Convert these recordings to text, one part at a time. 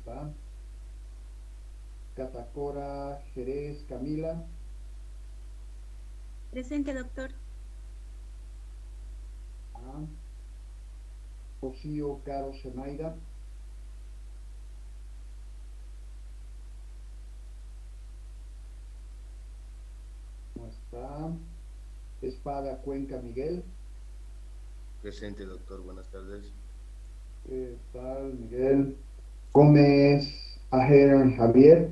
está. Catacora Jerez Camila. Presente, doctor. Ah, Rocío Caro Zenaida. No está. Espada Cuenca Miguel. Presente, doctor. Buenas tardes. ¿Qué tal, Miguel? Gómez Ajeran Javier.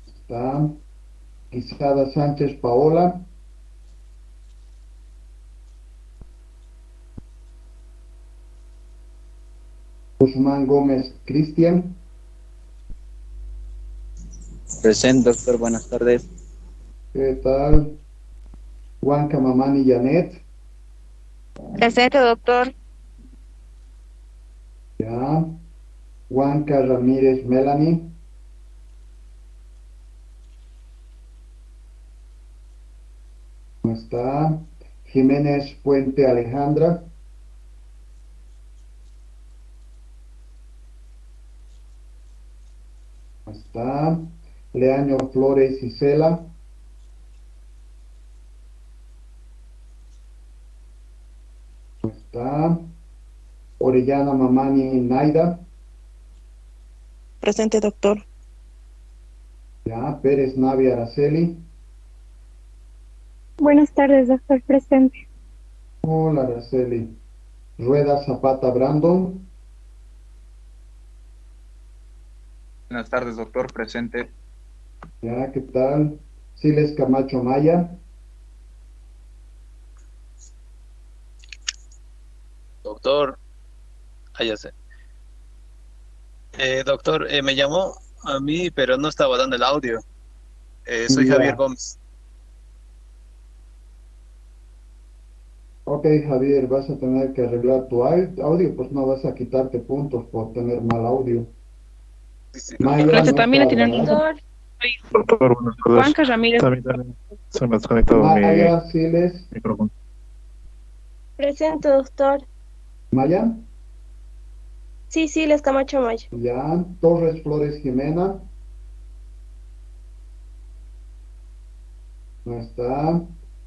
Está. Quisada Sánchez Paola. Guzmán Gómez Cristian. Presente, doctor, buenas tardes. ¿Qué tal? Huanca Mamani Janet. Presente, doctor. Ya. Huanca Ramírez Melanie. No está. Jiménez Puente Alejandra. No está. Leaño Flores Isela. No está. Orellana Mamani Naida. Presente, doctor. Ya. Pérez Navi Araceli. Buenas tardes, doctor presente. Hola Araceli. Rueda Zapata Brandon. Buenas tardes, doctor, presente. Ya, ¿qué tal? Siles Camacho Maya. Doctor, ya sé. Doctor, me llamó a mí, pero no estaba dando el audio. Soy Javier Ya. Gómez. Ok, Javier, vas a tener que arreglar tu audio, pues no vas a quitarte puntos por tener mal audio. Sí, sí, doctor, Maya Gracias, no gracias. también le estás, tienen ¿verdad? doctor. Soy Doctor, buenas tardes. Juanca Ramírez. También se me ha desconectado mi Maya Siles. micrófono. Presente, doctor. Maya. Sí, sí, les Camacho Maya. Ya. Torres Flores Jimena. No está.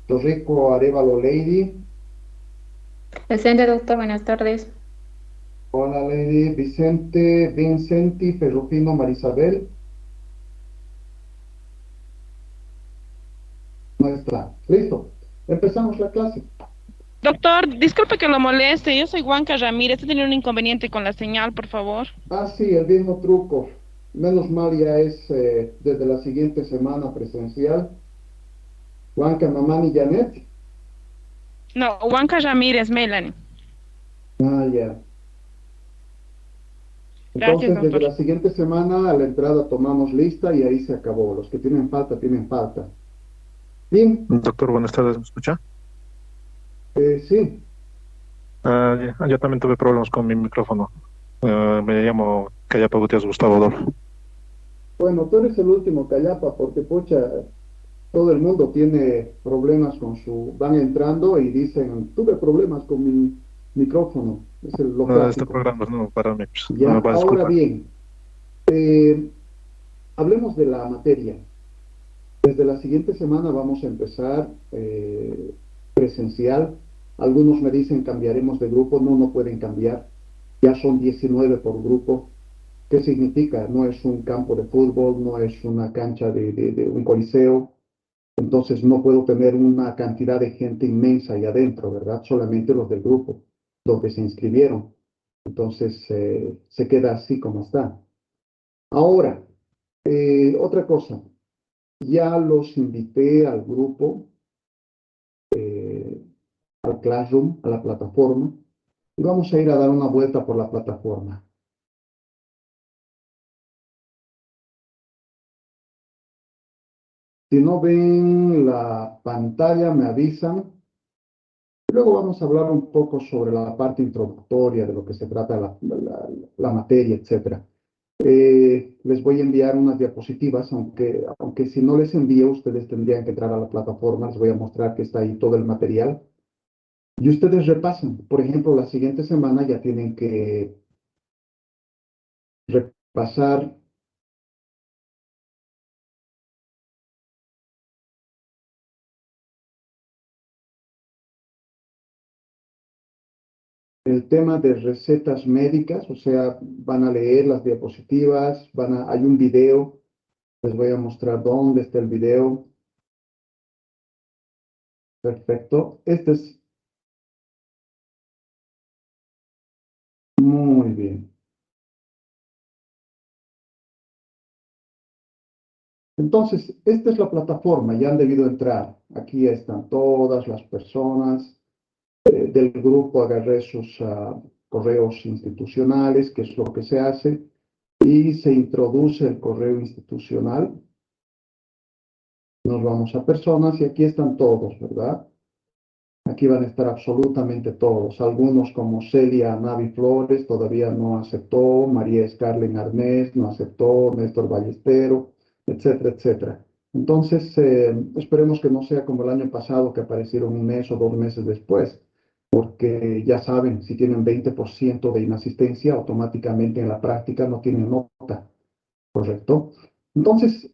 Torrico Arevalo Lady. Presente, doctor. Buenas tardes. Hola Lady. Vicente Vincenti Ferrufino Marisabel. No está. Listo. Empezamos la clase. Doctor, disculpe que lo moleste. Yo soy Juanca Ramírez. He tenido un inconveniente con la señal, por favor. Ah, sí, el mismo truco. Menos mal ya es desde la siguiente semana presencial. Juanca Mamani Janet. No, Juanca Ramírez, Melanie. Ah, ya. Gracias, Entonces, desde doctor. la siguiente semana a la entrada tomamos lista y ahí se acabó. Los que tienen falta, tienen falta. Bien, Doctor, buenas tardes, ¿me escucha? sí. Yo también tuve problemas con mi micrófono. Me llamo Cayapa Gutiérrez Gustavo Adolfo. Bueno, tú eres el último Callapa porque, pucha, todo el mundo tiene problemas con su... Van entrando y dicen, tuve problemas con mi micrófono. Es lo No, este clásico. programa es nuevo para mí, pues, no me Ya, vas a ahora disculpar. bien, hablemos de la materia. Desde la siguiente semana vamos a empezar presencial. Algunos me dicen cambiaremos de grupo. No, no pueden cambiar. Ya son 19 por grupo. ¿Qué significa? No es un campo de fútbol, no es una cancha de un coliseo. Entonces no puedo tener una cantidad de gente inmensa ahí adentro, ¿verdad? Solamente los del grupo, los que se inscribieron. Entonces se queda así como está. Ahora, otra cosa. Ya los invité al grupo, al Classroom, a la plataforma, y vamos a ir a dar una vuelta por la plataforma. Si no ven la pantalla, me avisan. Y luego vamos a hablar un poco sobre la parte introductoria de lo que se trata la materia, etcétera. Les voy a enviar unas diapositivas, aunque si no les envío, ustedes tendrían que entrar a la plataforma. Les voy a mostrar que está ahí todo el material. Y ustedes repasan. Por ejemplo, la siguiente semana ya tienen que repasar el tema de recetas médicas, o sea, van a leer las diapositivas, hay un video, les voy a mostrar dónde está el video. Perfecto. Este es muy bien. Entonces, esta es la plataforma, ya han debido entrar. Aquí están todas las personas del grupo, agarré sus correos institucionales, que es lo que se hace, y se introduce el correo institucional. Nos vamos a personas y aquí están todos, ¿verdad? Aquí van a estar absolutamente todos. Algunos como Celia Navi Flores todavía no aceptó, María Scarlett Arnés no aceptó, Néstor Ballestero, etcétera, etcétera. Entonces, esperemos que no sea como el año pasado que aparecieron un mes o 2 meses después, porque ya saben, si tienen 20% de inasistencia, automáticamente en la práctica no tienen nota, ¿correcto? Entonces,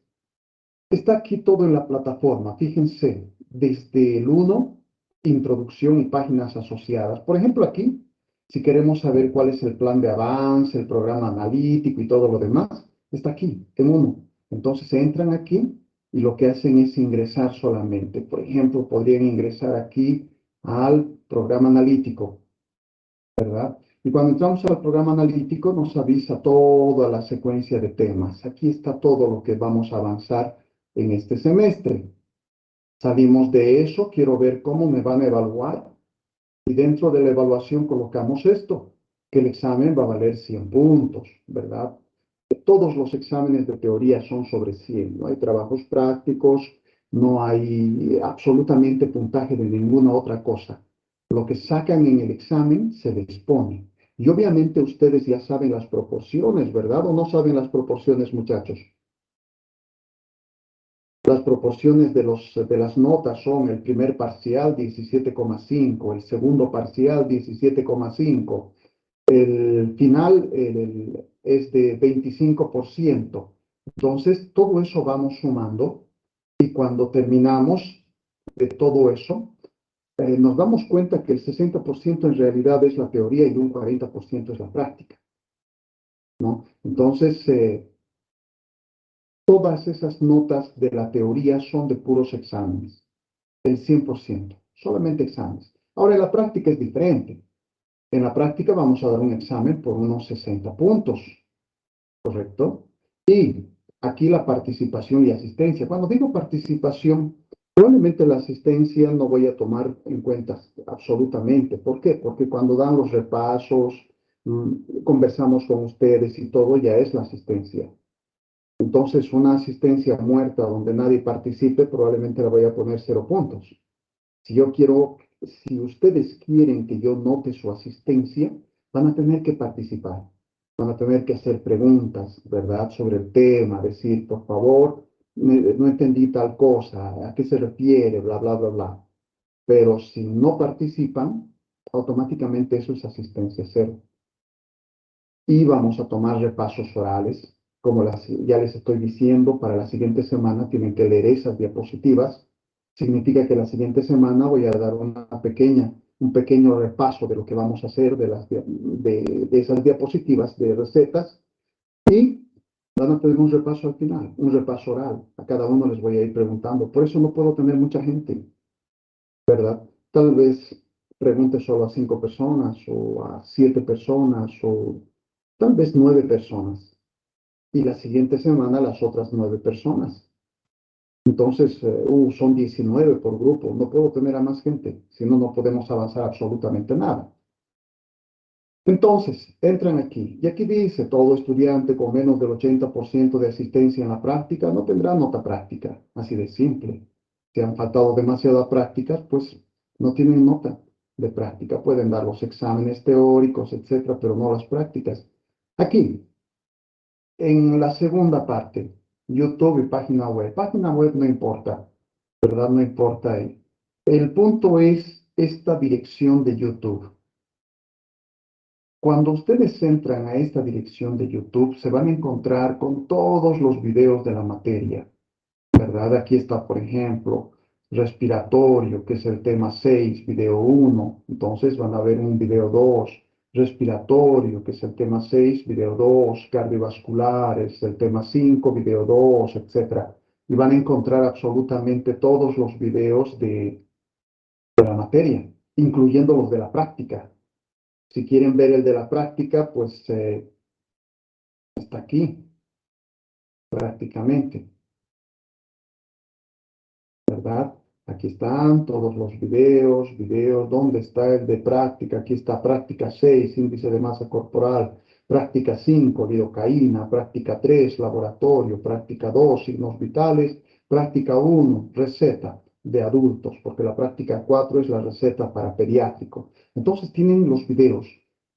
está aquí todo en la plataforma. Fíjense, desde el 1, introducción y páginas asociadas. Por ejemplo, aquí, si queremos saber cuál es el plan de avance, el programa analítico y todo lo demás, está aquí, en 1. Entonces entran aquí y lo que hacen es ingresar solamente. Por ejemplo, podrían ingresar aquí al programa analítico, ¿verdad? Y cuando entramos al programa analítico nos avisa toda la secuencia de temas. Aquí está todo lo que vamos a avanzar en este semestre. Salimos de eso, quiero ver cómo me van a evaluar. Y dentro de la evaluación colocamos esto, que el examen va a valer 100 puntos, ¿verdad? Todos los exámenes de teoría son sobre 100, no hay trabajos prácticos, no hay absolutamente puntaje de ninguna otra cosa. Lo que sacan en el examen se les pone. Y obviamente ustedes ya saben las proporciones, ¿verdad? ¿O no saben las proporciones, muchachos? Las proporciones de las notas son el primer parcial 17,5, el segundo parcial 17,5, el final es de 25%. Entonces, todo eso vamos sumando y cuando terminamos de todo eso, nos damos cuenta que el 60% en realidad es la teoría y un 40% es la práctica, ¿no? Entonces, todas esas notas de la teoría son de puros exámenes, el 100%, solamente exámenes. Ahora, en la práctica es diferente. En la práctica vamos a dar un examen por unos 60 puntos, ¿correcto? Y aquí la participación y asistencia. Cuando digo participación, probablemente la asistencia no voy a tomar en cuenta absolutamente. ¿Por qué? Porque cuando dan los repasos, conversamos con ustedes y todo, ya es la asistencia. Entonces, una asistencia muerta donde nadie participe, probablemente la voy a poner 0 puntos. Si ustedes quieren que yo note su asistencia, van a tener que participar. Van a tener que hacer preguntas, ¿verdad? Sobre el tema, decir, por favor, no entendí tal cosa, ¿a qué se refiere? Bla, bla, bla, bla. Pero si no participan, automáticamente eso es asistencia 0. Y vamos a tomar repasos orales. Como ya les estoy diciendo, para la siguiente semana tienen que leer esas diapositivas. Significa que la siguiente semana voy a dar un pequeño repaso de lo que vamos a hacer de esas diapositivas de recetas y van a tener un repaso al final, un repaso oral. A cada uno les voy a ir preguntando. Por eso no puedo tener mucha gente, ¿verdad? Tal vez pregunte solo a 5 personas o a 7 personas o tal vez 9 personas. Y la siguiente semana las otras 9 personas. Entonces, son 19 por grupo. No puedo tener a más gente, si no, no podemos avanzar absolutamente nada. Entonces, entran aquí. Y aquí dice, todo estudiante con menos del 80% de asistencia en la práctica no tendrá nota práctica. Así de simple. Si han faltado demasiadas prácticas, pues no tienen nota de práctica. Pueden dar los exámenes teóricos, etcétera, pero no las prácticas. Aquí, en la segunda parte, YouTube y página web. Página web no importa, ¿verdad? No importa ahí. El punto es esta dirección de YouTube. Cuando ustedes entran a esta dirección de YouTube, se van a encontrar con todos los videos de la materia, ¿verdad? Aquí está, por ejemplo, respiratorio, que es el tema 6, video 1. Entonces van a ver un video 2. Respiratorio, que es el tema 6, video 2. Cardiovascular, es el tema 5, video 2, etc. Y van a encontrar absolutamente todos los videos de la materia, incluyendo los de la práctica. Si quieren ver el de la práctica, pues está aquí, prácticamente, ¿verdad? Aquí están todos los videos, ¿dónde está el de práctica? Aquí está práctica 6, índice de masa corporal, práctica 5, lidocaína, práctica 3, laboratorio, práctica 2, signos vitales, práctica 1, receta de adultos, porque la práctica 4 es la receta para pediátrico. Entonces tienen los videos,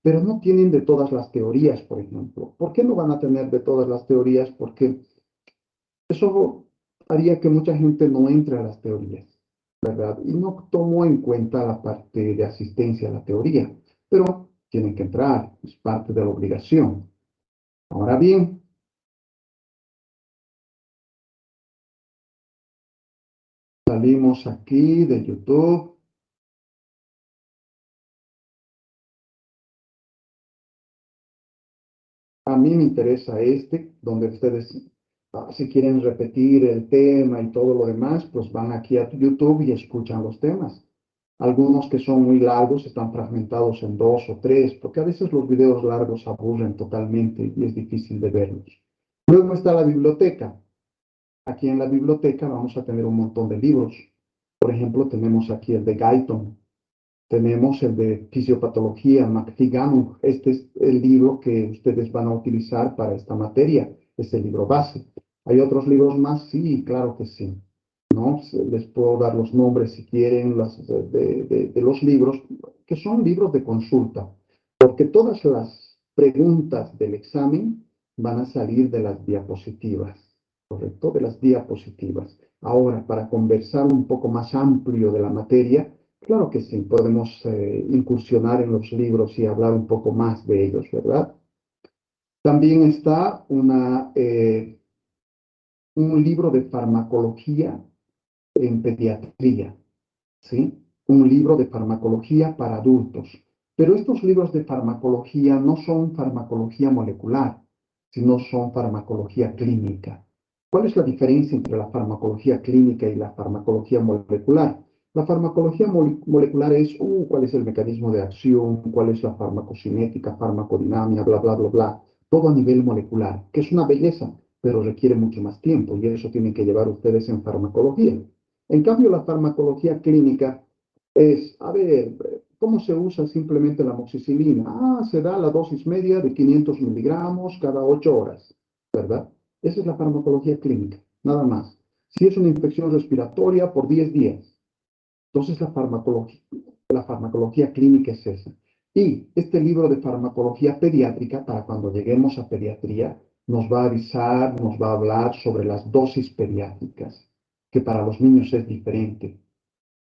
pero no tienen de todas las teorías, por ejemplo. ¿Por qué no van a tener de todas las teorías? Porque eso haría que mucha gente no entre a las teorías, ¿verdad? Y no tomó en cuenta la parte de asistencia a la teoría, pero tienen que entrar, es parte de la obligación. Ahora bien, salimos aquí de YouTube. A mí me interesa donde ustedes, si quieren repetir el tema y todo lo demás, pues van aquí a YouTube y escuchan los temas. Algunos que son muy largos están fragmentados en 2 o 3, porque a veces los videos largos aburren totalmente y es difícil de verlos. Luego está la biblioteca. Aquí en la biblioteca vamos a tener un montón de libros. Por ejemplo, tenemos aquí el de Guyton. Tenemos el de fisiopatología, McTiganum. Este es el libro que ustedes van a utilizar para esta materia. Es el libro base. ¿Hay otros libros más? Sí, claro que sí. ¿No? Les puedo dar los nombres si quieren de los libros, que son libros de consulta, porque todas las preguntas del examen van a salir de las diapositivas, ¿correcto? De las diapositivas. Ahora, para conversar un poco más amplio de la materia, claro que sí, podemos incursionar en los libros y hablar un poco más de ellos, ¿verdad? También está un libro de farmacología en pediatría, ¿sí? Un libro de farmacología para adultos. Pero estos libros de farmacología no son farmacología molecular, sino son farmacología clínica. ¿Cuál es la diferencia entre la farmacología clínica y la farmacología molecular? La farmacología molecular es cuál es el mecanismo de acción, cuál es la farmacocinética, farmacodinámica, bla, bla, bla, bla. Todo a nivel molecular, que es una belleza, pero requiere mucho más tiempo y eso tienen que llevar ustedes en farmacología. En cambio, la farmacología clínica es, a ver, ¿cómo se usa simplemente la amoxicilina? Se da la dosis media de 500 miligramos cada 8 horas, ¿verdad? Esa es la farmacología clínica, nada más. Si es una infección respiratoria, por 10 días. Entonces, la farmacología clínica es esa. Y este libro de farmacología pediátrica, para cuando lleguemos a pediatría, nos va a avisar, nos va a hablar sobre las dosis pediátricas, que para los niños es diferente.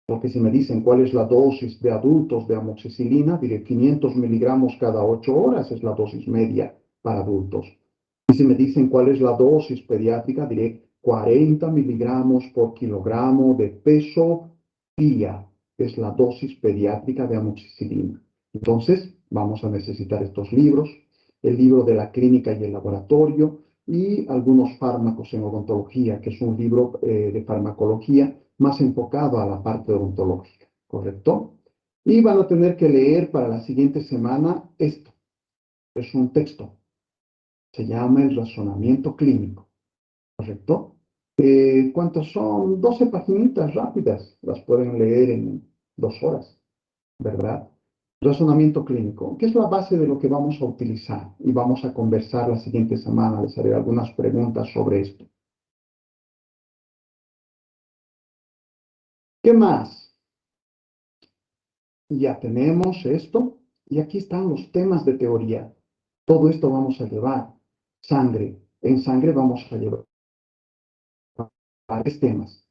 Porque si me dicen cuál es la dosis de adultos de amoxicilina, diré 500 miligramos cada 8 horas es la dosis media para adultos. Y si me dicen cuál es la dosis pediátrica, diré 40 miligramos por kilogramo de peso día, es la dosis pediátrica de amoxicilina. Entonces, vamos a necesitar estos libros, el libro de la clínica y el laboratorio, y algunos fármacos en odontología, que es un libro de farmacología más enfocado a la parte odontológica, ¿correcto? Y van a tener que leer para la siguiente semana esto. Es un texto. Se llama el razonamiento clínico, ¿correcto? ¿Cuántos son? 12 paginitas rápidas. Las pueden leer en 2 horas, ¿verdad? Razonamiento clínico, que es la base de lo que vamos a utilizar y vamos a conversar la siguiente semana. Les haré algunas preguntas sobre esto. ¿Qué más? Ya tenemos esto y aquí están los temas de teoría. Todo esto vamos a llevar. En sangre vamos a llevar 3 temas,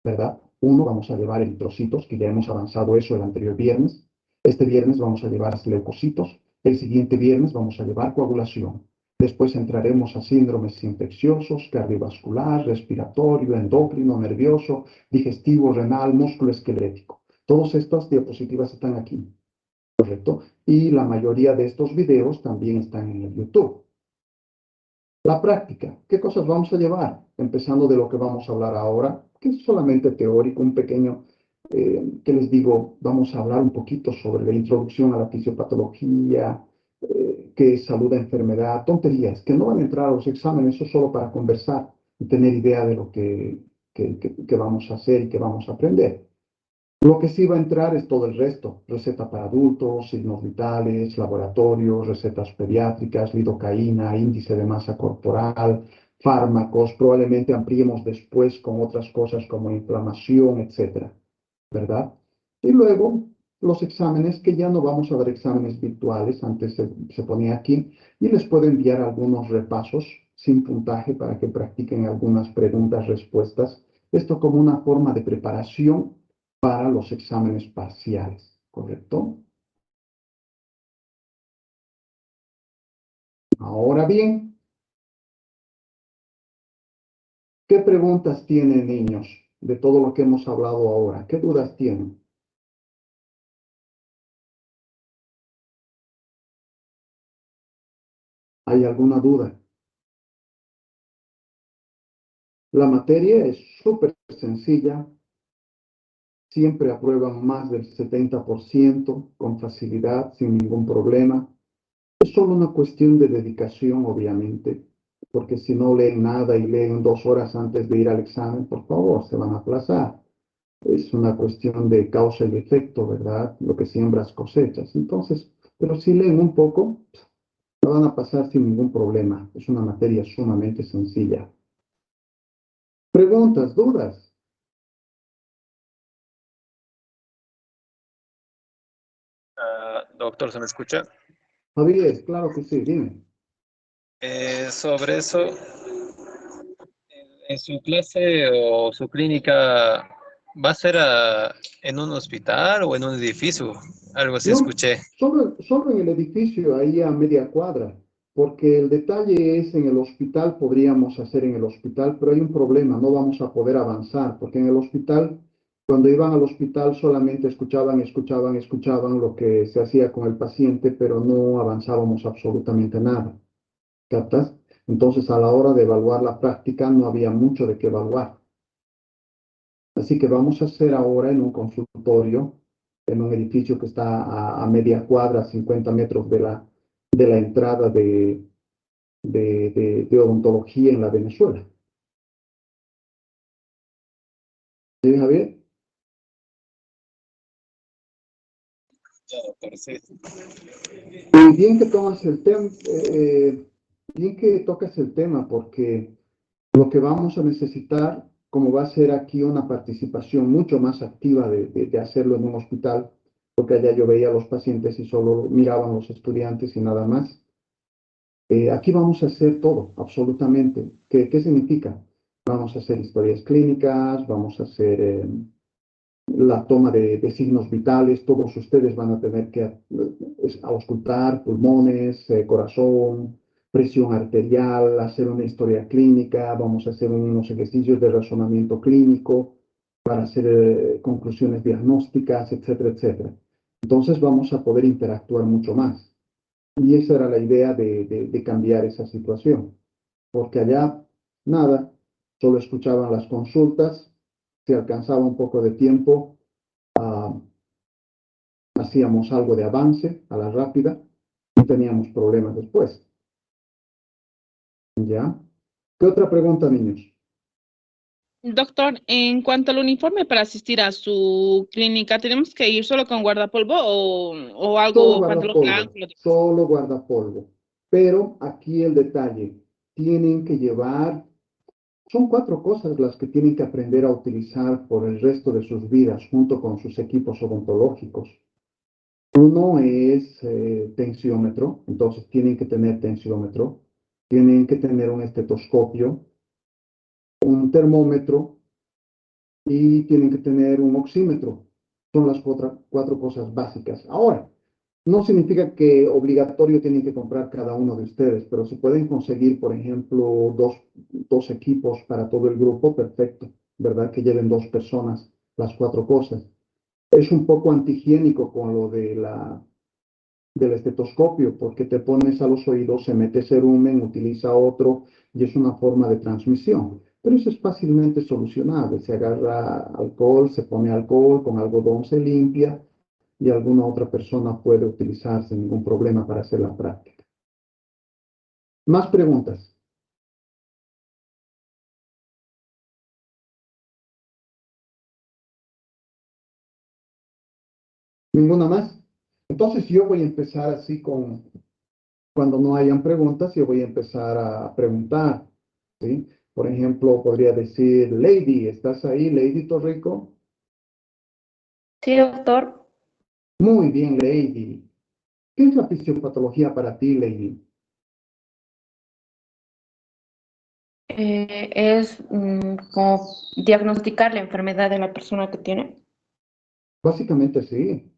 ¿verdad? Uno, vamos a llevar eritrocitos, que ya hemos avanzado eso el anterior viernes. Este viernes vamos a llevar leucocitos. El siguiente viernes vamos a llevar coagulación. Después entraremos a síndromes infecciosos, cardiovascular, respiratorio, endocrino, nervioso, digestivo, renal, musculoesquelético. Todas estas diapositivas están aquí, ¿correcto? Y la mayoría de estos videos también están en el YouTube. La práctica, ¿qué cosas vamos a llevar? Empezando de lo que vamos a hablar ahora, que es solamente teórico, un pequeño, que les digo, vamos a hablar un poquito sobre la introducción a la fisiopatología, qué es salud, enfermedad, tonterías, que no van a entrar a los exámenes, eso es solo para conversar y tener idea de lo que vamos a hacer y que vamos a aprender. Lo que sí va a entrar es todo el resto, receta para adultos, signos vitales, laboratorios, recetas pediátricas, lidocaína, índice de masa corporal, fármacos, probablemente ampliemos después con otras cosas como inflamación, etcétera, ¿verdad? Y luego los exámenes, que ya no vamos a ver exámenes virtuales, antes se ponía aquí, y les puedo enviar algunos repasos sin puntaje para que practiquen algunas preguntas, respuestas, esto como una forma de preparación para los exámenes parciales, ¿correcto? Ahora bien, ¿qué preguntas tienen, niños, de todo lo que hemos hablado ahora? ¿Qué dudas tienen? ¿Hay alguna duda? La materia es súper sencilla. Siempre aprueban más del 70% con facilidad, sin ningún problema. Es solo una cuestión de dedicación, obviamente, porque si no leen nada y leen 2 horas antes de ir al examen, por favor, se van a aplazar. Es una cuestión de causa y efecto, ¿verdad? Lo que siembras cosechas. Entonces, pero si leen un poco, la van a pasar sin ningún problema. Es una materia sumamente sencilla. ¿Preguntas, dudas? Doctor, ¿se me escucha? Javier, claro que sí, dime. Sobre eso, en su clase o su clínica, ¿va a ser en un hospital o en un edificio? Algo así No, escuché. solo en el edificio, ahí a media cuadra, porque el detalle es en el hospital, podríamos hacer en el hospital, pero hay un problema, no vamos a poder avanzar, porque en el hospital, cuando iban al hospital solamente escuchaban lo que se hacía con el paciente, pero no avanzábamos absolutamente nada. ¿Captas? Entonces, a la hora de evaluar la práctica, no había mucho de qué evaluar. Así que vamos a hacer ahora en un consultorio, en un edificio que está a media cuadra, 50 metros de la entrada de odontología en la Venezuela. ¿Sí, Javier? Ya, doctor, sí. Y bien que tomas el tema, bien que tocas el tema, porque lo que vamos a necesitar, como va a ser aquí una participación mucho más activa de hacerlo en un hospital, porque allá yo veía a los pacientes y solo miraban los estudiantes y nada más. Aquí vamos a hacer todo, absolutamente. ¿Qué significa? Vamos a hacer historias clínicas, vamos a hacer la toma de signos vitales, todos ustedes van a tener que auscultar pulmones, corazón, presión arterial, hacer una historia clínica, vamos a hacer unos ejercicios de razonamiento clínico para hacer conclusiones diagnósticas, etcétera, etcétera. Entonces vamos a poder interactuar mucho más. Y esa era la idea de cambiar esa situación, porque allá nada, solo escuchaban las consultas, se alcanzaba un poco de tiempo, hacíamos algo de avance a la rápida y teníamos problemas después. ¿Ya? ¿Qué otra pregunta, niños? Doctor, en cuanto al uniforme para asistir a su clínica, ¿tenemos que ir solo con guardapolvo o algo, pantalón blanco? Solo guardapolvo. Pero aquí el detalle, tienen que llevar, son 4 cosas las que tienen que aprender a utilizar por el resto de sus vidas junto con sus equipos odontológicos. Uno es tensiómetro, entonces tienen que tener tensiómetro, tienen que tener un estetoscopio, un termómetro y tienen que tener un oxímetro. Son las cuatro cosas básicas. Ahora, no significa que obligatorio tienen que comprar cada uno de ustedes, pero si pueden conseguir, por ejemplo, dos equipos para todo el grupo, perfecto, ¿verdad? Que lleven 2 personas las 4 cosas. Es un poco antihigiénico con lo del estetoscopio, porque te pones a los oídos, se mete cerumen, utiliza otro, y es una forma de transmisión. Pero eso es fácilmente solucionable. Se agarra alcohol, se pone alcohol, con algodón se limpia, y alguna otra persona puede utilizar sin ningún problema para hacer la práctica. ¿Más preguntas? ¿Ninguna más? Entonces yo voy a empezar así cuando no hayan preguntas, yo voy a empezar a preguntar, ¿sí? Por ejemplo, podría decir, Lady, ¿estás ahí, Lady Torrico? Sí, doctor. Muy bien, Lady. ¿Qué es la fisiopatología para ti, Lady? Es como diagnosticar la enfermedad de la persona que tiene. Básicamente sí,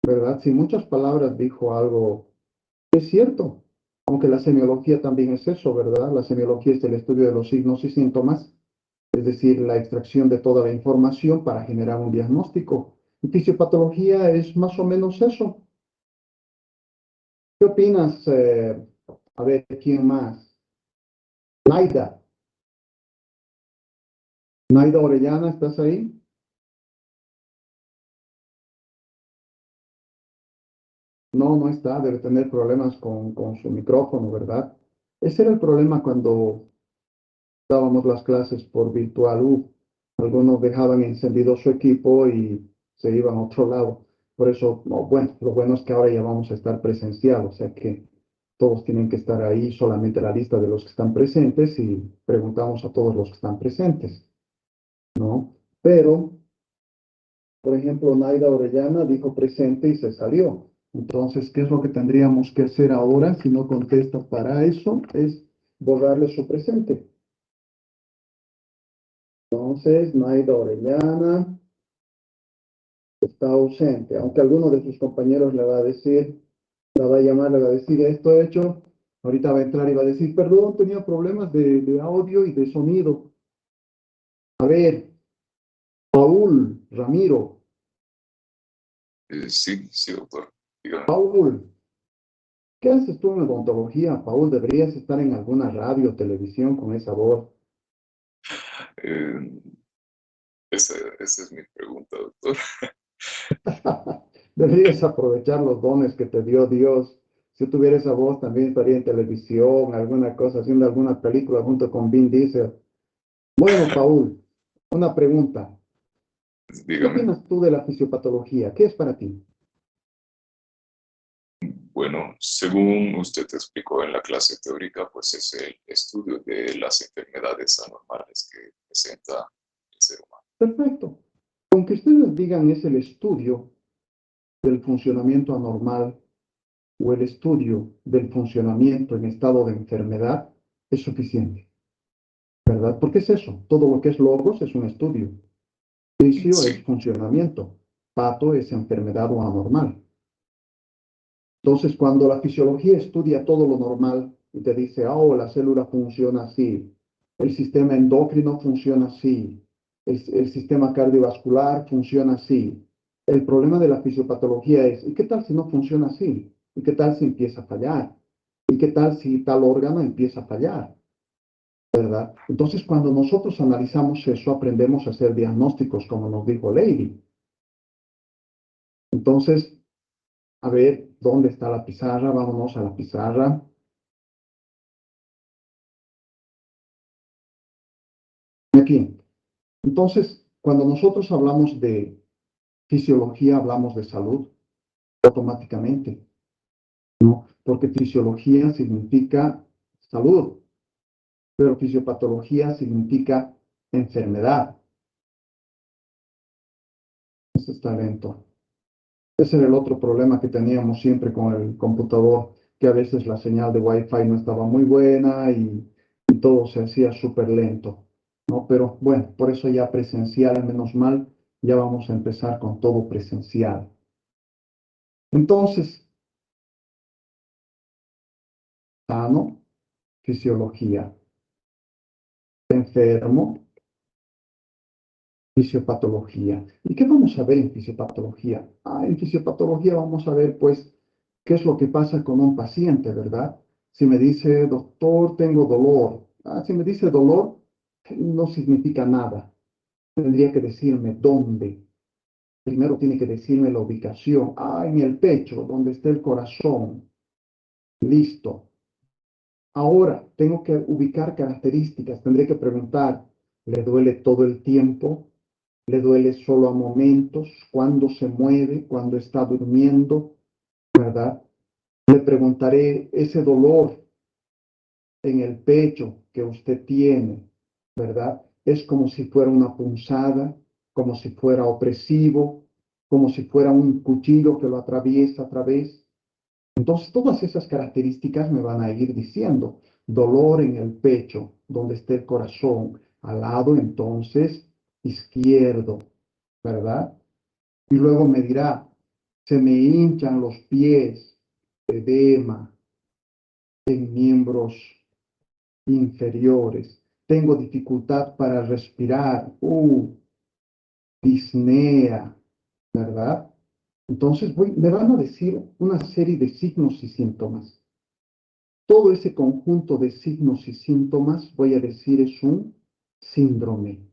¿verdad? Si muchas palabras dijo algo, es cierto, aunque la semiología también es eso, ¿verdad? La semiología es el estudio de los signos y síntomas, es decir, la extracción de toda la información para generar un diagnóstico. Y fisiopatología es más o menos eso. ¿Qué opinas? A ver, ¿quién más? Naida. Naida Orellana, ¿estás ahí? No, no está, debe tener problemas con su micrófono, ¿verdad? Ese era el problema cuando dábamos las clases por virtual. Algunos dejaban encendido su equipo y se iban a otro lado. Por eso, no, bueno, lo bueno es que ahora ya vamos a estar presencial, o sea que todos tienen que estar ahí, solamente la lista de los que están presentes y preguntamos a todos los que están presentes, ¿no? Pero, por ejemplo, Naida Orellana dijo presente y se salió. Entonces, ¿qué es lo que tendríamos que hacer ahora si no contesta para eso? Es borrarle su presente. Entonces, Naida Orellana está ausente, aunque alguno de sus compañeros le va a decir, la va a llamar, le va a decir esto hecho, ahorita va a entrar y va a decir, perdón, tenía problemas de audio y de sonido. A ver, Paul Ramiro. Sí, sí, doctor. Dígame. Paul, ¿qué haces tú en odontología, Paul? Deberías estar en alguna radio o televisión con esa voz. Esa es mi pregunta, doctor. Deberías aprovechar los dones que te dio Dios. Si tuviera esa voz, también estaría en televisión, alguna cosa, haciendo alguna película junto con Vin Diesel. Bueno, Paul, una pregunta. ¿Qué Dígame. opinas tú de la fisiopatología? ¿Qué es para ti? Bueno, según usted explicó en la clase teórica, pues es el estudio de las enfermedades anormales que presenta el ser humano. Perfecto. Aunque ustedes digan es el estudio del funcionamiento anormal o el estudio del funcionamiento en estado de enfermedad, es suficiente, ¿verdad? Porque es eso. Todo lo que es logos es un estudio. Juicio Sí, es funcionamiento. Pato es enfermedad o anormal. Entonces, cuando la fisiología estudia todo lo normal y te dice, oh, la célula funciona así, el sistema endocrino funciona así, el sistema cardiovascular funciona así. El problema de la fisiopatología es, ¿y qué tal si no funciona así? ¿Y qué tal si empieza a fallar? ¿Y qué tal si tal órgano empieza a fallar? ¿Verdad? Entonces, cuando nosotros analizamos eso, aprendemos a hacer diagnósticos, como nos dijo Lady. Entonces, a ver, ¿dónde está la pizarra? Vámonos a la pizarra. Aquí. Entonces, cuando nosotros hablamos de fisiología, hablamos de salud automáticamente, ¿no? Porque fisiología significa salud, pero fisiopatología significa enfermedad. Ese está lento. Ese era el otro problema que teníamos siempre con el computador, que a veces la señal de Wi-Fi no estaba muy buena y todo se hacía súper lento. ¿no? Pero bueno, por eso ya presencial, menos mal, ya vamos a empezar con todo presencial. Entonces, sano, fisiología, enfermo, fisiopatología. ¿Y qué vamos a ver en fisiopatología? En fisiopatología vamos a ver, pues, qué es lo que pasa con un paciente, ¿verdad? Si me dice, doctor, tengo dolor. Si me dice dolor, no significa nada. Tendría que decirme dónde. Primero tiene que decirme la ubicación. En el pecho, donde está el corazón. Listo. Ahora tengo que ubicar características. Tendré que preguntar, ¿le duele todo el tiempo? ¿Le duele solo a momentos? ¿Cuándo se mueve? ¿Cuándo está durmiendo? ¿Verdad? Le preguntaré ese dolor en el pecho que usted tiene, ¿verdad? Es como si fuera una punzada, como si fuera opresivo, como si fuera un cuchillo que lo atraviesa a través. Entonces, todas esas características me van a ir diciendo dolor en el pecho, donde está el corazón, al lado entonces izquierdo, ¿verdad? Y luego me dirá, se me hinchan los pies, edema en miembros inferiores, tengo dificultad para respirar, disnea, ¿verdad? Entonces me van a decir una serie de signos y síntomas. Todo ese conjunto de signos y síntomas, voy a decir, es un síndrome.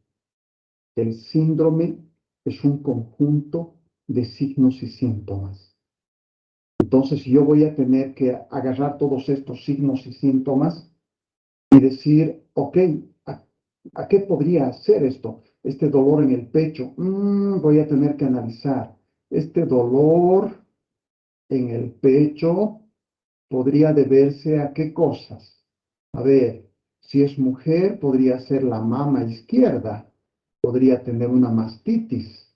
El síndrome es un conjunto de signos y síntomas. Entonces yo voy a tener que agarrar todos estos signos y síntomas y decir, ok, ¿a qué podría ser esto? Este dolor en el pecho, voy a tener que analizar. Este dolor en el pecho podría deberse a qué cosas. A ver, si es mujer, podría ser la mama izquierda, podría tener una mastitis,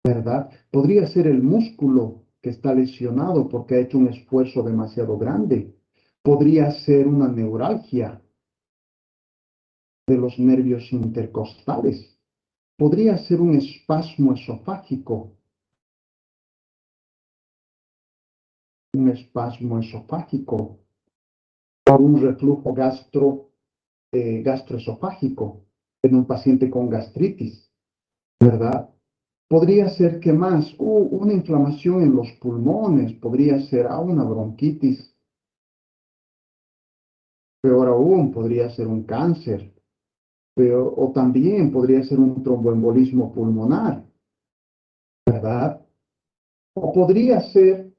¿verdad? Podría ser el músculo que está lesionado porque ha hecho un esfuerzo demasiado grande. Podría ser una neuralgia de los nervios intercostales. Podría ser un espasmo esofágico, o un reflujo gastroesofágico en un paciente con gastritis, ¿verdad? Podría ser que más, una inflamación en los pulmones, podría ser una bronquitis, peor aún, podría ser un cáncer, o también podría ser un tromboembolismo pulmonar, ¿verdad? O podría ser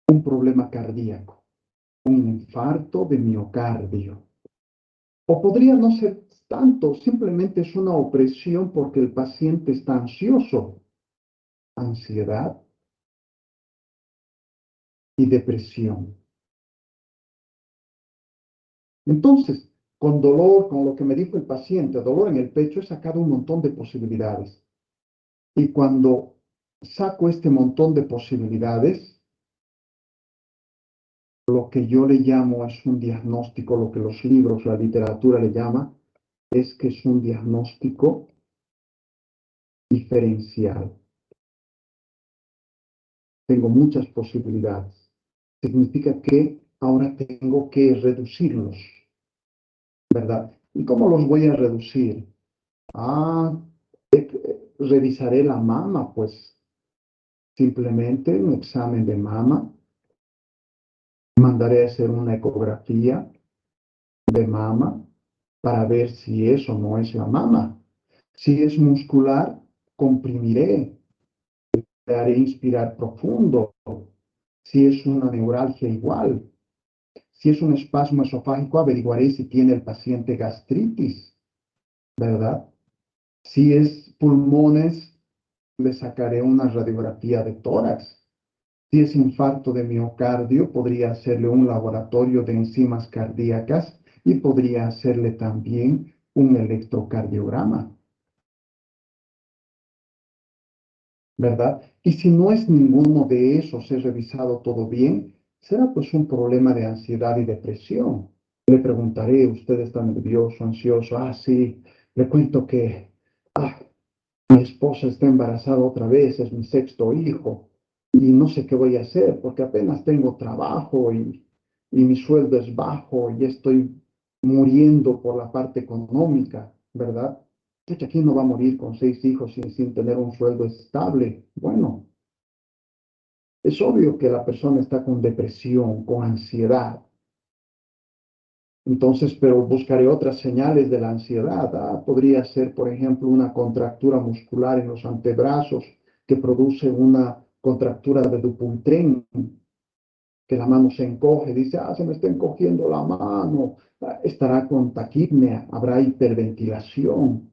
un problema cardíaco, un infarto de miocardio. O podría no ser tanto, simplemente es una opresión porque el paciente está ansioso, ansiedad y depresión. Entonces, con dolor, con lo que me dijo el paciente, dolor en el pecho, he sacado un montón de posibilidades. Y cuando saco este montón de posibilidades, lo que yo le llamo es un diagnóstico, lo que los libros, la literatura le llama, es que es un diagnóstico diferencial. Tengo muchas posibilidades. Significa que ahora tengo que reducirlos, ¿verdad? ¿Y cómo los voy a reducir? Revisaré la mama, pues simplemente un examen de mama. Mandaré a hacer una ecografía de mama para ver si eso no es la mama. Si es muscular, comprimiré, le haré inspirar profundo. Si es una neuralgia, igual. Si es un espasmo esofágico, averiguaré si tiene el paciente gastritis, ¿verdad? Si es pulmones, le sacaré una radiografía de tórax. Si es infarto de miocardio, podría hacerle un laboratorio de enzimas cardíacas y podría hacerle también un electrocardiograma, ¿verdad? Y si no es ninguno de esos, he revisado todo bien, será pues un problema de ansiedad y depresión. Le preguntaré, ¿usted está nervioso, ansioso? Ah, sí, le cuento que mi esposa está embarazada otra vez, es mi sexto hijo, y no sé qué voy a hacer porque apenas tengo trabajo y mi sueldo es bajo y estoy muriendo por la parte económica, ¿verdad? Pucha, ¿quién no va a morir con 6 hijos sin tener un sueldo estable? Bueno, es obvio que la persona está con depresión, con ansiedad. Entonces, pero buscaré otras señales de la ansiedad. Podría ser, por ejemplo, una contractura muscular en los antebrazos que produce una contractura de Dupuytren, que la mano se encoge, dice, se me está encogiendo la mano, estará con taquipnea, habrá hiperventilación.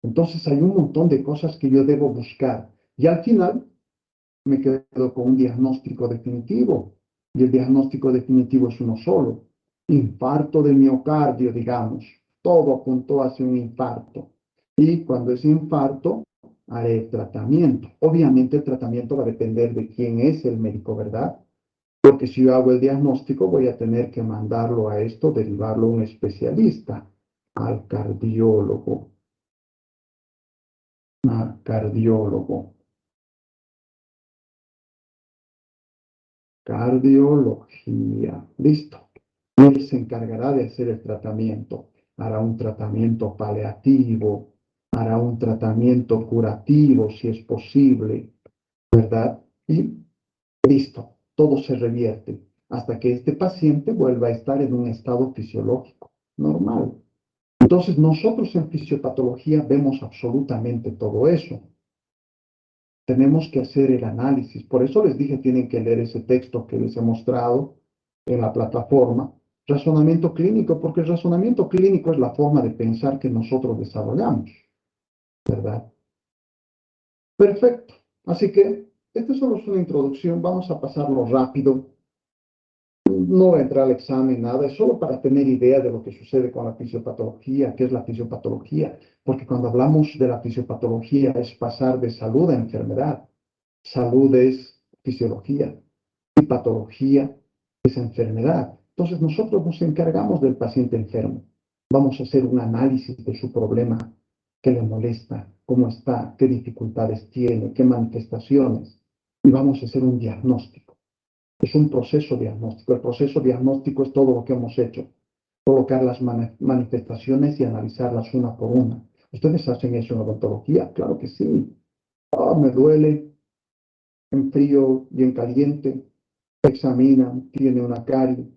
Entonces, hay un montón de cosas que yo debo buscar. Y al final, me quedo con un diagnóstico definitivo. Y el diagnóstico definitivo es uno solo. Infarto del miocardio, digamos. Todo apuntó hacia un infarto. Y cuando es infarto, haré tratamiento. Obviamente el tratamiento va a depender de quién es el médico, ¿verdad? Porque si yo hago el diagnóstico, voy a tener que mandarlo a esto, derivarlo a un especialista, al cardiólogo. Al cardiólogo. Cardiología. Listo. Él se encargará de hacer el tratamiento. Hará un tratamiento paliativo, hará un tratamiento curativo si es posible, ¿verdad? Y listo. Todo se revierte hasta que este paciente vuelva a estar en un estado fisiológico normal. Entonces, nosotros en fisiopatología vemos absolutamente todo eso. Tenemos que hacer el análisis. Por eso les dije, tienen que leer ese texto que les he mostrado en la plataforma, razonamiento clínico, porque el razonamiento clínico es la forma de pensar que nosotros desarrollamos, ¿verdad? Perfecto. Así que esta solo es una introducción, vamos a pasarlo rápido. No voy a entrar al examen, nada, es solo para tener idea de lo que sucede con la fisiopatología, qué es la fisiopatología, porque cuando hablamos de la fisiopatología es pasar de salud a enfermedad. Salud es fisiología y patología es enfermedad. Entonces nosotros nos encargamos del paciente enfermo. Vamos a hacer un análisis de su problema, qué le molesta, cómo está, qué dificultades tiene, qué manifestaciones, y vamos a hacer un diagnóstico. Es un proceso diagnóstico. El proceso diagnóstico es todo lo que hemos hecho. Colocar las manifestaciones y analizarlas una por una. ¿Ustedes hacen eso en odontología? Claro que sí. Me duele en frío y en caliente. Examinan, tiene una carie,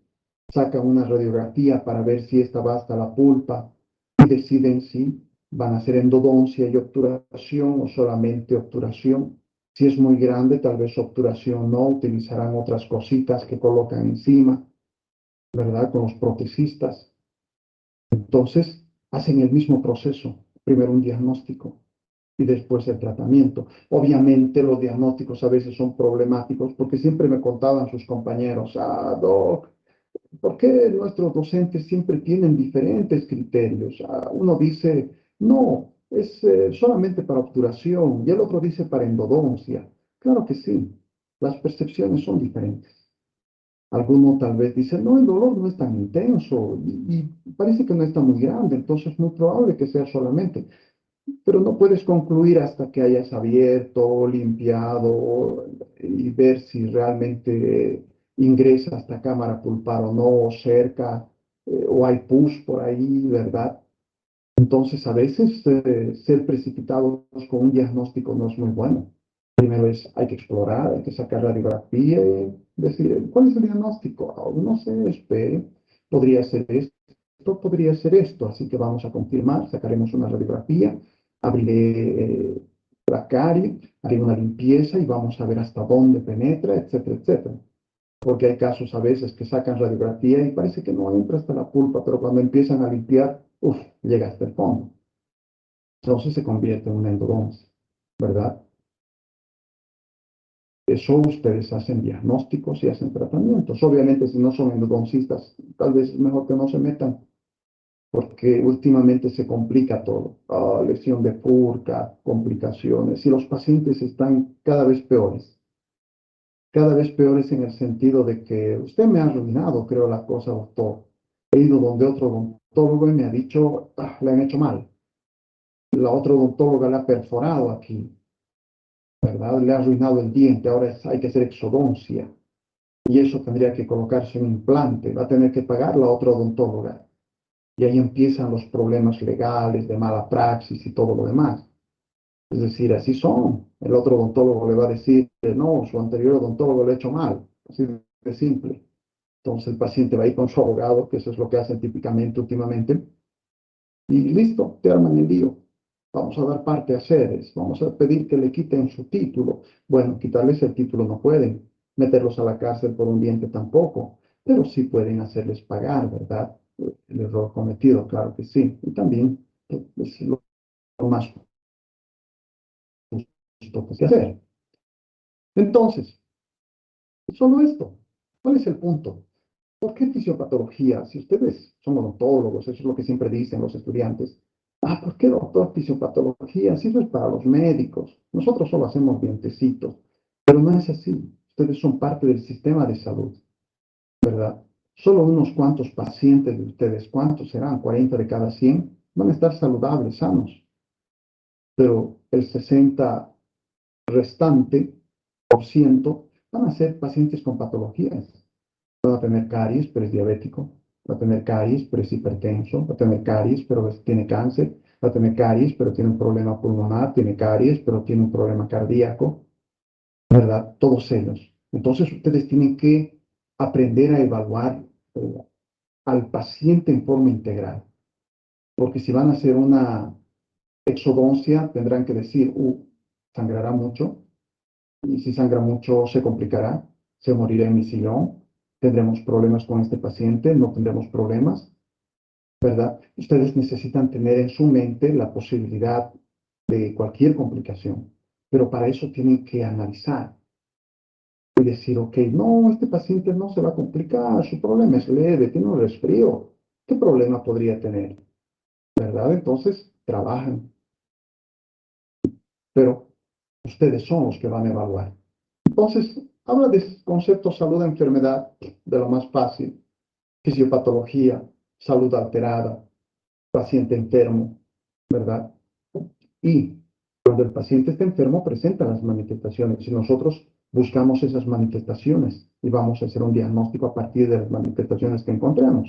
sacan una radiografía para ver si esta va hasta la pulpa y deciden si van a hacer endodoncia y obturación o solamente obturación. Si es muy grande, tal vez obturación no, utilizarán otras cositas que colocan encima, ¿verdad? Con los protecistas. Entonces, hacen el mismo proceso. Primero un diagnóstico y después el tratamiento. Obviamente los diagnósticos a veces son problemáticos porque siempre me contaban sus compañeros, Doc, ¿por qué nuestros docentes siempre tienen diferentes criterios? Uno dice, no, es solamente para obturación, y el otro dice para endodoncia. Claro que sí, las percepciones son diferentes. Alguno tal vez dice, no, el dolor no es tan intenso y parece que no está muy grande, entonces es muy probable que sea solamente. Pero no puedes concluir hasta que hayas abierto, limpiado y ver si realmente ingresa hasta cámara pulpar o no, o cerca, o hay pus por ahí, ¿verdad? Entonces, a veces ser precipitados con un diagnóstico no es muy bueno. Primero hay que explorar, hay que sacar radiografía y decir, ¿cuál es el diagnóstico? No sé, espere, podría ser esto, podría ser esto. Así que vamos a confirmar, sacaremos una radiografía, abriré la carie, haré una limpieza y vamos a ver hasta dónde penetra, etcétera, etcétera. Porque hay casos a veces que sacan radiografía y parece que no entra hasta la pulpa, pero cuando empiezan a limpiar, llega hasta el fondo. Entonces se convierte en una endodoncia, ¿verdad? Eso ustedes hacen diagnósticos y hacen tratamientos. Obviamente, si no son endodoncistas, tal vez es mejor que no se metan, porque últimamente se complica todo. Lesión de furca, complicaciones, y los pacientes están cada vez peores. Cada vez peores en el sentido de que usted me ha arruinado, creo, la cosa, doctor. He ido donde otro odontólogo y me ha dicho, le han hecho mal. La otra odontóloga le ha perforado aquí, ¿verdad? Le ha arruinado el diente, ahora hay que hacer exodoncia. Y eso tendría que colocarse un implante, va a tener que pagar la otra odontóloga. Y ahí empiezan los problemas legales, de mala praxis y todo lo demás. Es decir, así son. El otro odontólogo le va a decir, no, su anterior odontólogo le ha hecho mal. Así de simple. Entonces el paciente va a ir con su abogado, que eso es lo que hacen típicamente últimamente, y listo, te arman el lío. Vamos a dar parte a sedes, vamos a pedir que le quiten su título. Bueno, quitarles el título no pueden, meterlos a la cárcel por un diente tampoco, pero sí pueden hacerles pagar, ¿verdad? El error cometido, claro que sí. Y también es lo más justo que hacer. Entonces, solo esto. ¿Cuál es el punto? ¿Por qué fisiopatología? Si ustedes son odontólogos, eso es lo que siempre dicen los estudiantes. ¿Por qué doctor fisiopatología? Si eso es para los médicos. Nosotros solo hacemos dientecitos. Pero no es así. Ustedes son parte del sistema de salud, ¿verdad? Solo unos cuantos pacientes de ustedes, ¿cuántos serán? 40 de cada 100, van a estar saludables, sanos. Pero el 60 restante por ciento van a ser pacientes con patologías. Va a tener caries, pero es diabético. Va a tener caries, pero es hipertenso. Va a tener caries, pero tiene cáncer. Va a tener caries, pero tiene un problema pulmonar. Tiene caries, pero tiene un problema cardíaco. ¿Verdad? Todos ellos. Entonces ustedes tienen que aprender a evaluar al paciente en forma integral. Porque si van a hacer una exodoncia, tendrán que decir, sangrará mucho. Y si sangra mucho, se complicará. Se morirá en mi sillón. ¿Tendremos problemas con este paciente? ¿No tendremos problemas? ¿Verdad? Ustedes necesitan tener en su mente la posibilidad de cualquier complicación, pero para eso tienen que analizar y decir, ok, no, este paciente no se va a complicar, su problema es leve, tiene un resfrío, ¿qué problema podría tener? ¿Verdad? Entonces, trabajan, pero ustedes son los que van a evaluar. Entonces, habla de conceptos salud-enfermedad, de lo más fácil, fisiopatología, salud alterada, paciente enfermo, ¿verdad? Y cuando el paciente está enfermo, presenta las manifestaciones y nosotros buscamos esas manifestaciones y vamos a hacer un diagnóstico a partir de las manifestaciones que encontramos.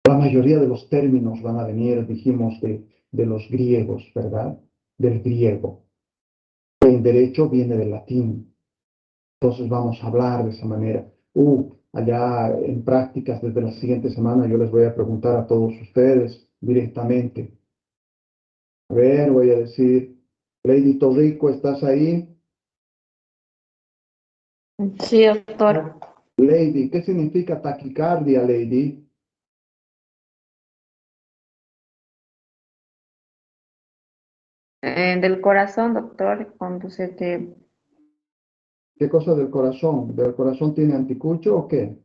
La mayoría de los términos van a venir, dijimos, de los griegos, ¿verdad? Del griego. En derecho viene del latín. Entonces vamos a hablar de esa manera. Allá en prácticas desde la siguiente semana yo les voy a preguntar a todos ustedes directamente. A ver, voy a decir, Lady Torrico, ¿estás ahí? Sí, doctor. Lady, ¿qué significa taquicardia, Lady? Del corazón, doctor, cuando se te... ¿Qué cosa del corazón? ¿Del corazón tiene anticucho o qué?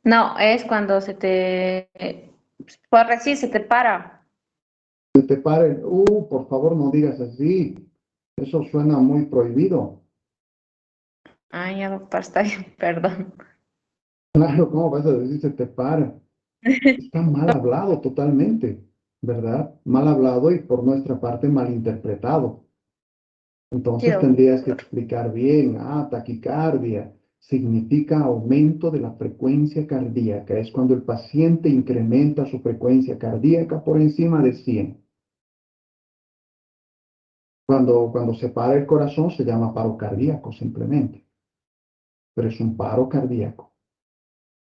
No, es cuando se te... Por sí, se te para. Se te pare, por favor no digas así. Eso suena muy prohibido. Ay, ya, doctor, está bien, perdón. Claro, ¿cómo vas a decir se te para? Está mal hablado totalmente, ¿verdad? Mal hablado y por nuestra parte mal interpretado. Sí, Entonces tendrías que explicar bien, taquicardia significa aumento de la frecuencia cardíaca, es cuando el paciente incrementa su frecuencia cardíaca por encima de 100. Cuando se para el corazón se llama paro cardíaco simplemente, pero es un paro cardíaco.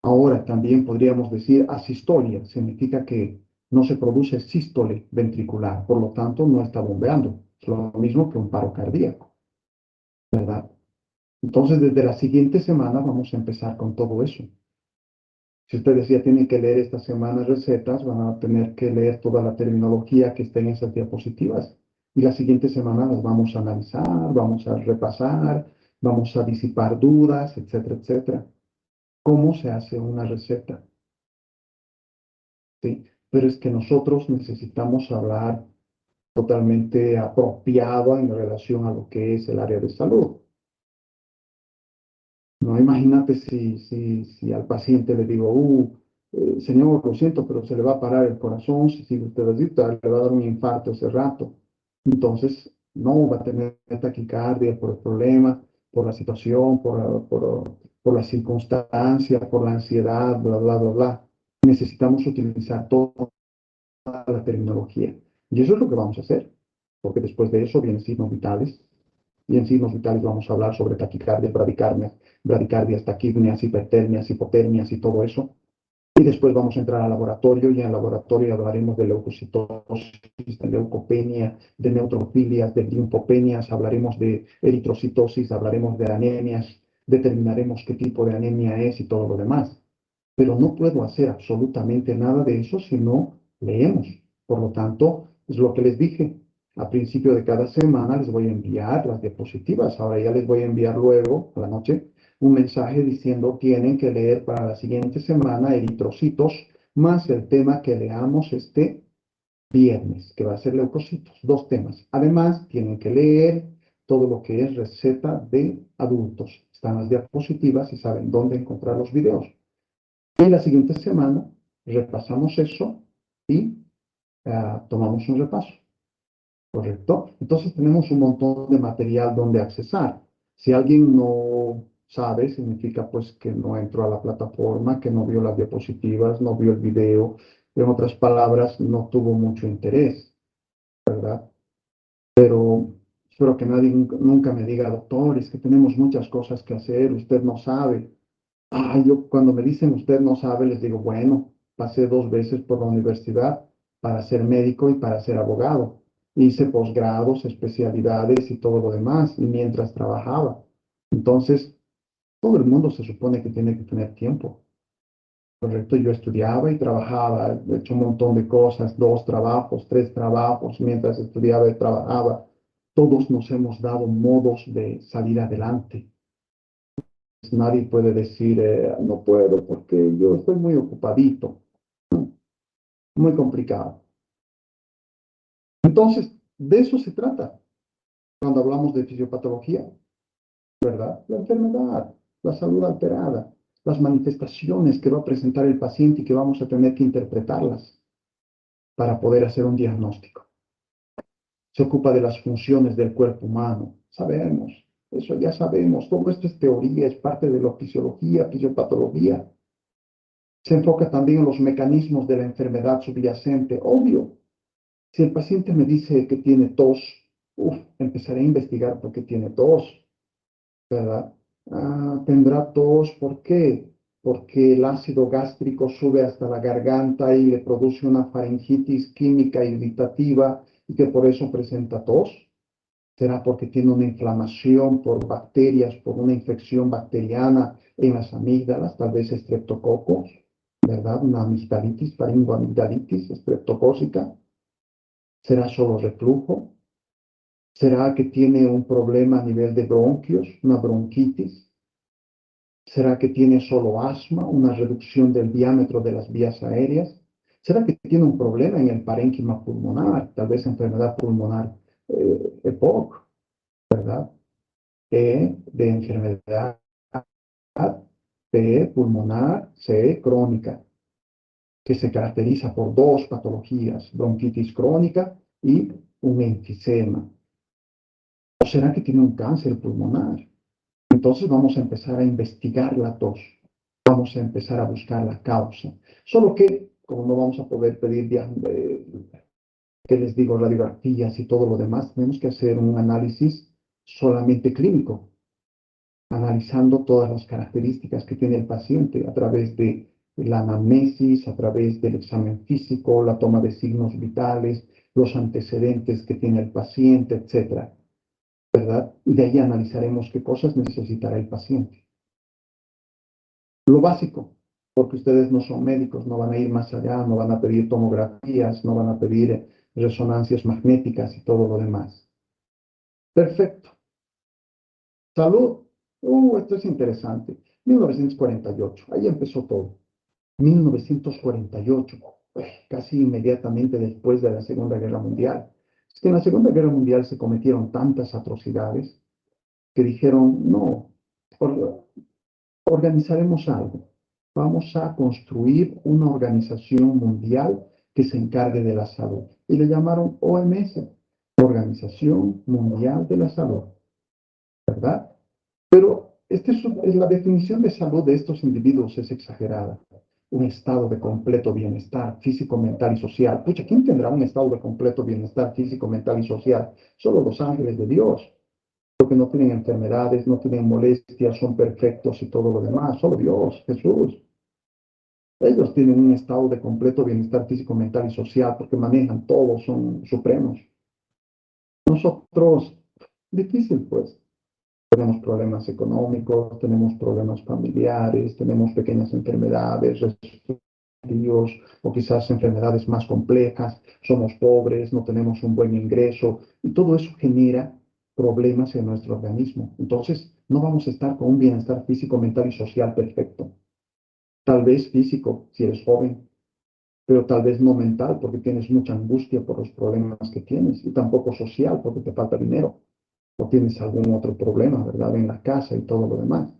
Ahora también podríamos decir asistolia, significa que no se produce sístole ventricular, por lo tanto no está bombeando, es lo mismo que un paro cardíaco, ¿verdad? Entonces, desde la siguiente semana vamos a empezar con todo eso. Si ustedes ya tienen que leer esta semana recetas, van a tener que leer toda la terminología que está en esas diapositivas. Y la siguiente semana las vamos a analizar, vamos a repasar, vamos a disipar dudas, etcétera, etcétera. ¿Cómo se hace una receta? ¿Sí? Pero es que nosotros necesitamos hablar totalmente apropiado en relación a lo que es el área de salud. No imagínate si al paciente le digo, señor, lo siento, pero se le va a parar el corazón, si sigue usted así, le va a dar un infarto ese rato. Entonces, no va a tener taquicardia por el problema, por la situación, por la circunstancia, por la ansiedad, bla, bla, bla, bla. Necesitamos utilizar toda la terminología. Y eso es lo que vamos a hacer, porque después de eso vienen signos vitales, y en signos vitales vamos a hablar sobre taquicardias, bradicardias, taquipnias, hipertermias, hipotermias y todo eso. Y después vamos a entrar al laboratorio y en el laboratorio hablaremos de leucocitosis, de leucopenia, de neutrofilias, de linfopenias, hablaremos de eritrocitosis, hablaremos de anemias, determinaremos qué tipo de anemia es y todo lo demás. Pero no puedo hacer absolutamente nada de eso si no leemos. Por lo tanto, es lo que les dije. A principio de cada semana les voy a enviar las diapositivas. Ahora ya les voy a enviar luego, a la noche, un mensaje diciendo tienen que leer para la siguiente semana eritrocitos, más el tema que leamos este viernes, que va a ser leucocitos. 2 temas. Además, tienen que leer todo lo que es receta de adultos. Están las diapositivas y saben dónde encontrar los videos. Y la siguiente semana repasamos eso y tomamos un repaso. ¿Correcto? Entonces tenemos un montón de material donde accesar. Si alguien no sabe, significa pues que no entró a la plataforma, que no vio las diapositivas, no vio el video. En otras palabras, no tuvo mucho interés, ¿verdad? Pero espero que nadie nunca me diga, doctor, es que tenemos muchas cosas que hacer, usted no sabe. Yo cuando me dicen usted no sabe, les digo, bueno, pasé 2 veces por la universidad para ser médico y para ser abogado. Hice posgrados, especialidades y todo lo demás, y mientras trabajaba. Entonces, todo el mundo se supone que tiene que tener tiempo, ¿correcto? Yo estudiaba y trabajaba, he hecho un montón de cosas, 2 trabajos, 3 trabajos, mientras estudiaba y trabajaba. Todos nos hemos dado modos de salir adelante. Nadie puede decir, no puedo porque yo estoy muy ocupadito. Muy complicado. Entonces, de eso se trata cuando hablamos de fisiopatología, ¿verdad? La enfermedad, la salud alterada, las manifestaciones que va a presentar el paciente y que vamos a tener que interpretarlas para poder hacer un diagnóstico. Se ocupa de las funciones del cuerpo humano. Sabemos, eso ya sabemos. Todo esto es teoría, es parte de la fisiología, fisiopatología. Se enfoca también en los mecanismos de la enfermedad subyacente. Obvio, si el paciente me dice que tiene tos, empezaré a investigar por qué tiene tos, ¿verdad? Tendrá tos, ¿por qué? Porque el ácido gástrico sube hasta la garganta y le produce una faringitis química irritativa y que por eso presenta tos. ¿Será porque tiene una inflamación por bacterias, por una infección bacteriana en las amígdalas, tal vez estreptococos, ¿verdad? Una amigdalitis, faringoamigdalitis estreptocócica. ¿Será solo reflujo? ¿Será que tiene un problema a nivel de bronquios, una bronquitis? ¿Será que tiene solo asma, una reducción del diámetro de las vías aéreas? ¿Será que tiene un problema en el parénquima pulmonar, tal vez enfermedad pulmonar EPOC, ¿verdad? De enfermedad P pulmonar, C crónica, que se caracteriza por 2 patologías, bronquitis crónica y un enfisema. ¿O será que tiene un cáncer pulmonar? Entonces vamos a empezar a investigar la tos. Vamos a empezar a buscar la causa. Solo que, como no vamos a poder pedir, ¿qué les digo?, radiografías y todo lo demás, tenemos que hacer un análisis solamente clínico, analizando todas las características que tiene el paciente a través de la anamnesis, a través del examen físico, la toma de signos vitales, los antecedentes que tiene el paciente, etcétera, ¿verdad? Y de ahí analizaremos qué cosas necesitará el paciente. Lo básico, porque ustedes no son médicos, no van a ir más allá, no van a pedir tomografías, no van a pedir resonancias magnéticas y todo lo demás. Perfecto. Salud. Esto es interesante. 1948, ahí empezó todo. 1948, casi inmediatamente después de la Segunda Guerra Mundial. Es que en la Segunda Guerra Mundial se cometieron tantas atrocidades que dijeron, no, organizaremos algo. Vamos a construir una organización mundial que se encargue de la salud. Y le llamaron OMS, Organización Mundial de la Salud, ¿verdad? Pero la definición de salud de estos individuos es exagerada. Un estado de completo bienestar físico, mental y social. Pucha, ¿quién tendrá un estado de completo bienestar físico, mental y social? Solo los ángeles de Dios, porque no tienen enfermedades, no tienen molestias, son perfectos y todo lo demás. Solo Dios, Jesús. Ellos tienen un estado de completo bienestar físico, mental y social porque manejan todo, son supremos. Nosotros, difícil pues. Tenemos problemas económicos, tenemos problemas familiares, tenemos pequeñas enfermedades, resfríos o quizás enfermedades más complejas, somos pobres, no tenemos un buen ingreso y todo eso genera problemas en nuestro organismo. Entonces, no vamos a estar con un bienestar físico, mental y social perfecto. Tal vez físico, si eres joven, pero tal vez no mental, porque tienes mucha angustia por los problemas que tienes, y tampoco social, porque te falta dinero, o tienes algún otro problema, ¿verdad?, en la casa y todo lo demás.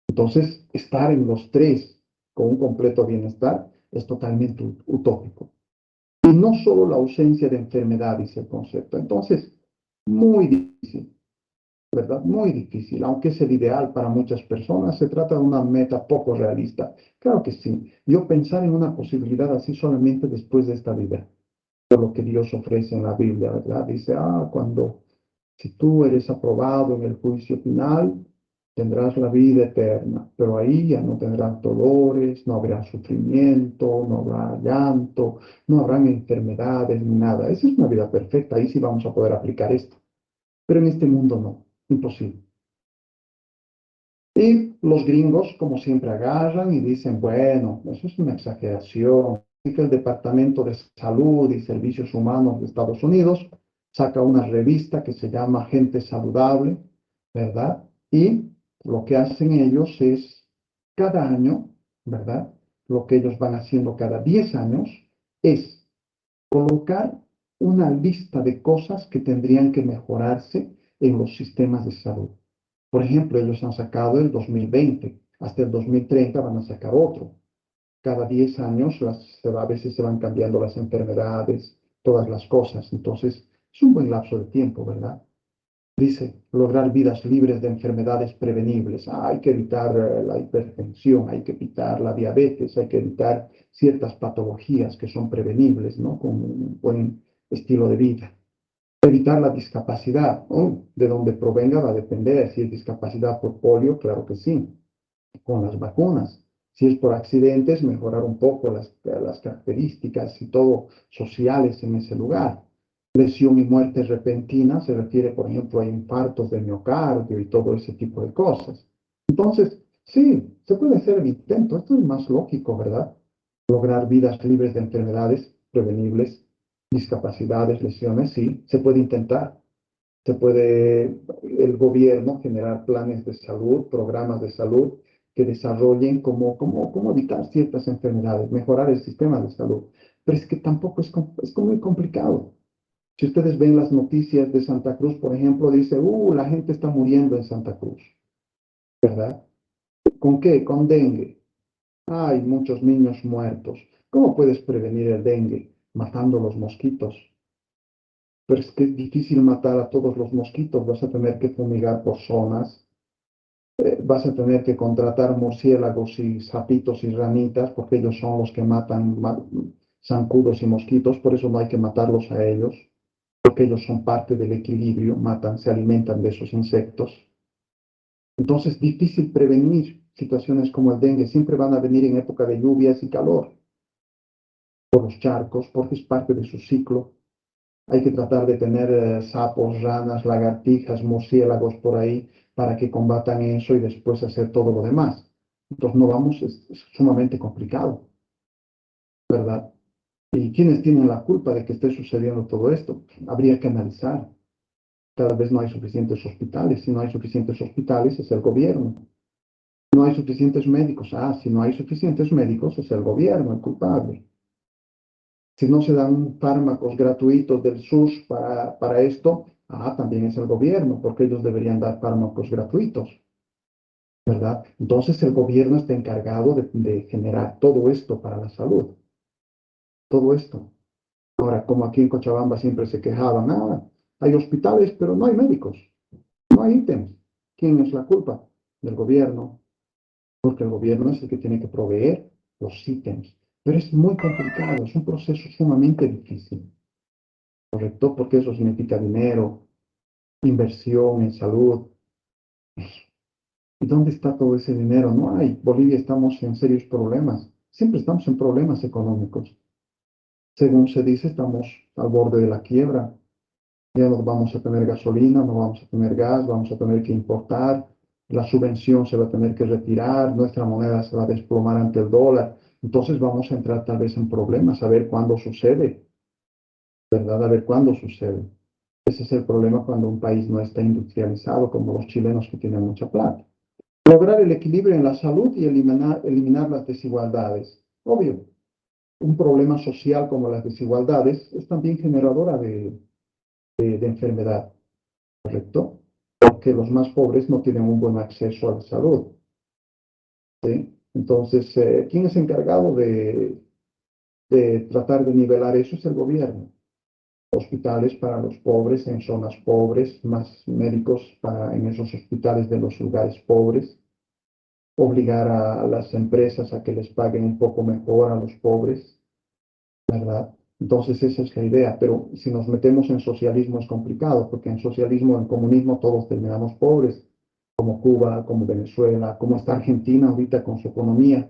Entonces, estar en los tres con un completo bienestar es totalmente utópico. Y no solo la ausencia de enfermedad, dice el concepto. Entonces, muy difícil, ¿verdad? Muy difícil, aunque es el ideal para muchas personas, se trata de una meta poco realista. Claro que sí, yo pensar en una posibilidad así solamente después de esta vida, por lo que Dios ofrece en la Biblia, ¿verdad? Dice, si tú eres aprobado en el juicio final, tendrás la vida eterna, pero ahí ya no tendrás dolores, no habrá sufrimiento, no habrá llanto, no habrán enfermedades ni nada. Esa es una vida perfecta, ahí sí vamos a poder aplicar esto. Pero en este mundo no, imposible. Y los gringos, como siempre, agarran y dicen, bueno, eso es una exageración. Así que el Departamento de Salud y Servicios Humanos de Estados Unidos saca una revista que se llama Gente Saludable, ¿verdad? Y lo que hacen ellos es, cada año, ¿verdad? Lo que ellos van haciendo cada 10 años es colocar una lista de cosas que tendrían que mejorarse en los sistemas de salud. Por ejemplo, ellos han sacado el 2020, hasta el 2030 van a sacar otro. Cada 10 años a veces se van cambiando las enfermedades, todas las cosas. Entonces, es un buen lapso de tiempo, ¿verdad? Dice, lograr vidas libres de enfermedades prevenibles. Hay que evitar la hipertensión, hay que evitar la diabetes, hay que evitar ciertas patologías que son prevenibles, ¿no? Con un buen estilo de vida. Evitar la discapacidad, ¿no? De donde provenga va a depender. Si es discapacidad por polio, claro que sí, con las vacunas. Si es por accidentes, mejorar un poco las características y todo sociales en ese lugar. Lesión y muerte repentina se refiere, por ejemplo, a infartos de miocardio y todo ese tipo de cosas. Entonces, sí, se puede hacer el intento. Esto es más lógico, ¿verdad? Lograr vidas libres de enfermedades prevenibles, discapacidades, lesiones, sí, se puede intentar. Se puede el gobierno generar planes de salud, programas de salud que desarrollen cómo evitar ciertas enfermedades, mejorar el sistema de salud. Pero es que tampoco es muy complicado. Si ustedes ven las noticias de Santa Cruz, por ejemplo, dice, la gente está muriendo en Santa Cruz, ¿verdad? ¿Con qué? Con dengue. Hay muchos niños muertos. ¿Cómo puedes prevenir el dengue? Matando los mosquitos. Pero es que es difícil matar a todos los mosquitos. Vas a tener que fumigar por zonas. Vas a tener que contratar murciélagos y sapitos y ranitas, porque ellos son los que matan zancudos y mosquitos. Por eso no hay que matarlos a ellos, porque ellos son parte del equilibrio, se alimentan de esos insectos. Entonces, difícil prevenir situaciones como el dengue. Siempre van a venir en época de lluvias y calor, por los charcos, porque es parte de su ciclo. Hay que tratar de tener sapos, ranas, lagartijas, murciélagos por ahí para que combatan eso y después hacer todo lo demás. Entonces, es sumamente complicado, ¿verdad? ¿Y quiénes tienen la culpa de que esté sucediendo todo esto? Habría que analizar. Cada vez no hay suficientes hospitales. Si no hay suficientes hospitales, es el gobierno. No hay suficientes médicos. Si no hay suficientes médicos, es el gobierno el culpable. Si no se dan fármacos gratuitos del SUS para esto, también es el gobierno, porque ellos deberían dar fármacos gratuitos. ¿verdad? Entonces el gobierno está encargado de generar todo esto para la salud, todo esto. Ahora, como aquí en Cochabamba siempre se quejaban, hay hospitales, pero no hay médicos, no hay ítems. ¿Quién es la culpa? Del gobierno, porque el gobierno es el que tiene que proveer los ítems. Pero es muy complicado, es un proceso sumamente difícil, ¿correcto? Porque eso significa dinero, inversión en salud. ¿Y dónde está todo ese dinero? No hay. Bolivia estamos en serios problemas. Siempre estamos en problemas económicos. Según se dice, estamos al borde de la quiebra. Ya no vamos a tener gasolina, no vamos a tener gas, vamos a tener que importar, la subvención se va a tener que retirar, nuestra moneda se va a desplomar ante el dólar. Entonces vamos a entrar tal vez en problemas, a ver cuándo sucede, ¿verdad? A ver cuándo sucede. Ese es el problema cuando un país no está industrializado, como los chilenos que tienen mucha plata. Lograr el equilibrio en la salud y eliminar las desigualdades. Obvio, un problema social como las desigualdades es también generadora de enfermedad, ¿correcto? Porque los más pobres no tienen un buen acceso a la salud, ¿sí? Entonces, ¿quién es encargado de tratar de nivelar eso? Es el gobierno. Hospitales para los pobres en zonas pobres, más médicos en esos hospitales de los lugares pobres, obligar a las empresas a que les paguen un poco mejor a los pobres, ¿verdad? Entonces esa es la idea, pero si nos metemos en socialismo es complicado, porque en socialismo, en comunismo, todos terminamos pobres, como Cuba, como Venezuela, como está Argentina ahorita con su economía.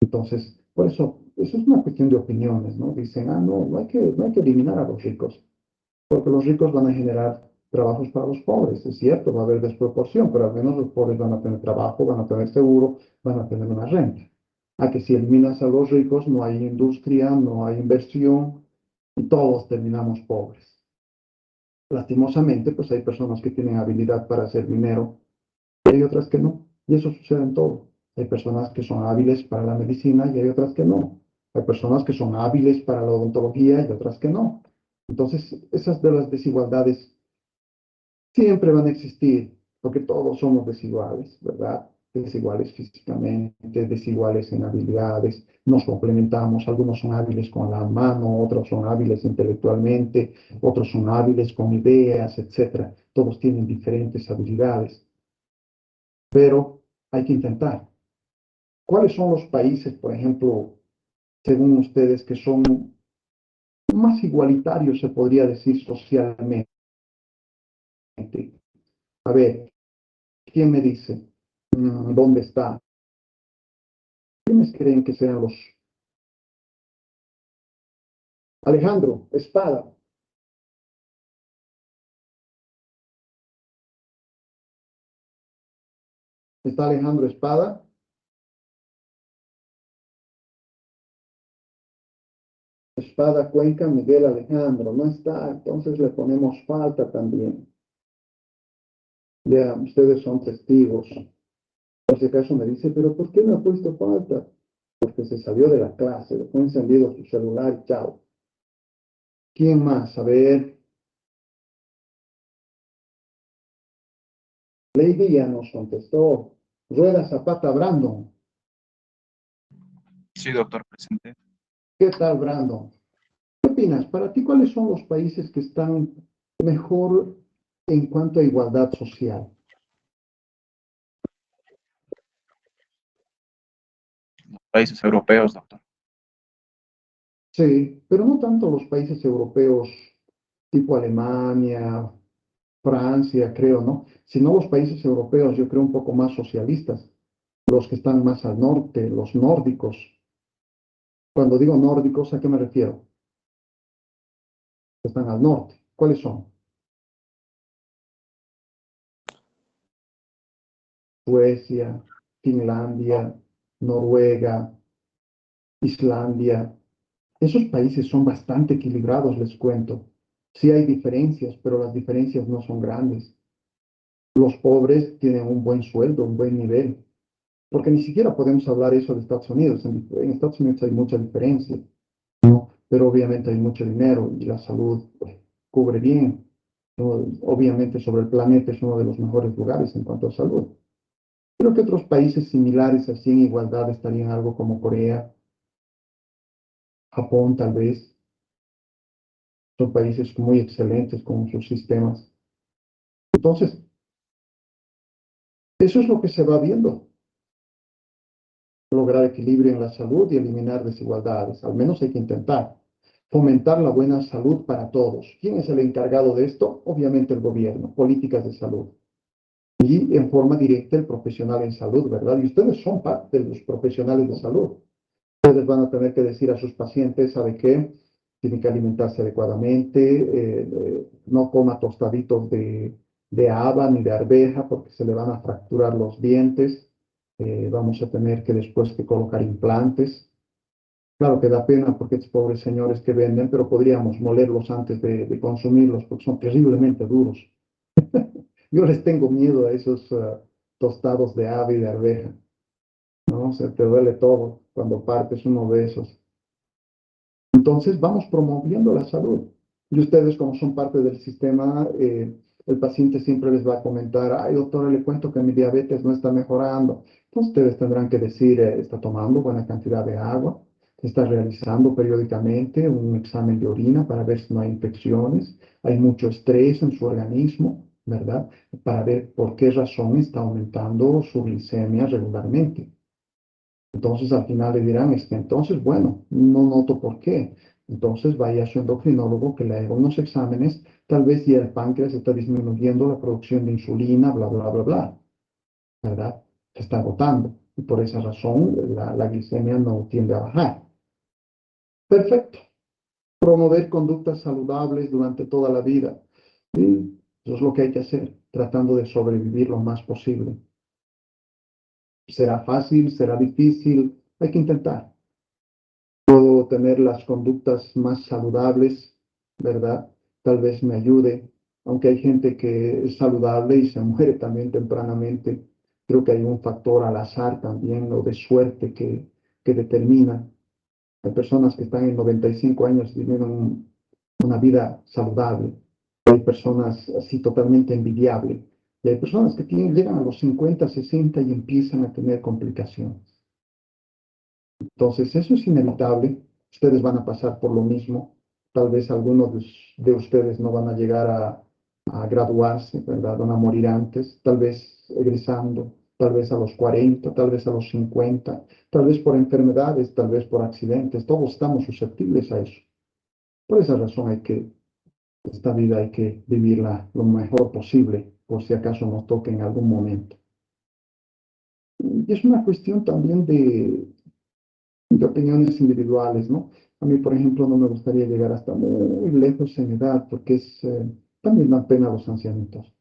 Entonces, por eso es una cuestión de opiniones, ¿no? Dicen, no hay que eliminar a los ricos, porque los ricos van a generar trabajos para los pobres. Es cierto, va a haber desproporción, pero al menos los pobres van a tener trabajo, van a tener seguro, van a tener una renta. A que si eliminas a los ricos, no hay industria, no hay inversión y todos terminamos pobres. Lastimosamente, pues hay personas que tienen habilidad para hacer dinero y hay otras que no. Y eso sucede en todo. Hay personas que son hábiles para la medicina y hay otras que no. Hay personas que son hábiles para la odontología y otras que no. Entonces, esas de las desigualdades siempre van a existir, porque todos somos desiguales, ¿verdad? Desiguales físicamente, desiguales en habilidades, nos complementamos, algunos son hábiles con la mano, otros son hábiles intelectualmente, otros son hábiles con ideas, etc. Todos tienen diferentes habilidades, pero hay que intentar. ¿Cuáles son los países, por ejemplo, según ustedes, que son más igualitarios, se podría decir, socialmente? A ver, ¿quién me dice? ¿Dónde está? ¿Quiénes creen que sean los? Alejandro, Espada. ¿Está Alejandro Espada? Espada, Cuenca, Miguel Alejandro. No está, entonces le ponemos falta también. Ya, ustedes son testigos. Por si acaso me dice, pero ¿por qué me ha puesto falta? Porque se salió de la clase, dejó encendido su celular y chao. ¿Quién más? A ver. Lady ya nos contestó. Rueda Zapata Brandon. Sí, doctor, presente. ¿Qué tal, Brandon? ¿Qué opinas? Para ti, ¿cuáles son los países que están mejor en cuanto a igualdad social? Los países europeos, doctor. Sí, pero no tanto los países europeos tipo Alemania, Francia, creo, ¿no? Sino los países europeos, yo creo, un poco más socialistas, los que están más al norte, los nórdicos. Cuando digo nórdicos, ¿a qué me refiero? Que están al norte. ¿Cuáles son? Suecia, Finlandia, Noruega, Islandia. Esos países son bastante equilibrados, les cuento. Sí hay diferencias, pero las diferencias no son grandes. Los pobres tienen un buen sueldo, un buen nivel, porque ni siquiera podemos hablar eso de Estados Unidos. En Estados Unidos hay mucha diferencia, ¿no? Pero obviamente hay mucho dinero y la salud pues, cubre bien, ¿no? Obviamente sobre el planeta es uno de los mejores lugares en cuanto a salud. Creo que otros países similares así en igualdad estarían algo como Corea, Japón tal vez. Son países muy excelentes con sus sistemas. Entonces, eso es lo que se va viendo. Lograr equilibrio en la salud y eliminar desigualdades. Al menos hay que intentar. Fomentar la buena salud para todos. ¿Quién es el encargado de esto? Obviamente el gobierno, políticas de salud. Y en forma directa el profesional en salud, ¿verdad? Y ustedes son parte de los profesionales de salud. Ustedes van a tener que decir a sus pacientes, ¿sabe qué? Tienen que alimentarse adecuadamente, no coma tostaditos de haba ni de arveja porque se le van a fracturar los dientes. Vamos a tener que después que colocar implantes. Claro que da pena porque estos pobres señores que venden, pero podríamos molerlos antes de consumirlos porque son terriblemente duros. Yo les tengo miedo a esos tostados de ave y de arveja, ¿no? Se te duele todo cuando partes uno de esos. Entonces vamos promoviendo la salud. Y ustedes, como son parte del sistema, el paciente siempre les va a comentar, ay, doctora, le cuento que mi diabetes no está mejorando. Entonces ustedes tendrán que decir, está tomando buena cantidad de agua, está realizando periódicamente un examen de orina para ver si no hay infecciones, hay mucho estrés en su organismo, ¿verdad? Para ver por qué razón está aumentando su glicemia regularmente. Entonces al final le dirán, es que entonces, bueno, no noto por qué. Entonces vaya a su endocrinólogo que le haga unos exámenes, tal vez si el páncreas está disminuyendo la producción de insulina, bla, bla, bla, bla, ¿verdad? Se está agotando y por esa razón la glicemia no tiende a bajar. Perfecto. Promover conductas saludables durante toda la vida. Y eso es lo que hay que hacer, tratando de sobrevivir lo más posible. ¿Será fácil? ¿Será difícil? Hay que intentar. Puedo tener las conductas más saludables, ¿verdad? Tal vez me ayude, aunque hay gente que es saludable y se muere también tempranamente. Creo que hay un factor al azar también o de suerte que determina. Hay personas que están en 95 años y viven una vida saludable. Hay personas así totalmente envidiables. Y hay personas que llegan a los 50, 60 y empiezan a tener complicaciones. Entonces, eso es inevitable. Ustedes van a pasar por lo mismo. Tal vez algunos de ustedes no van a llegar a graduarse, ¿verdad? Van a morir antes, tal vez egresando, tal vez a los 40, tal vez a los 50, tal vez por enfermedades, tal vez por accidentes. Todos estamos susceptibles a eso. Por esa razón esta vida hay que vivirla lo mejor posible, por si acaso nos toque en algún momento. Y es una cuestión también de opiniones individuales, ¿no? A mí, por ejemplo, no me gustaría llegar hasta muy lejos en edad, porque también dan pena los ancianitos,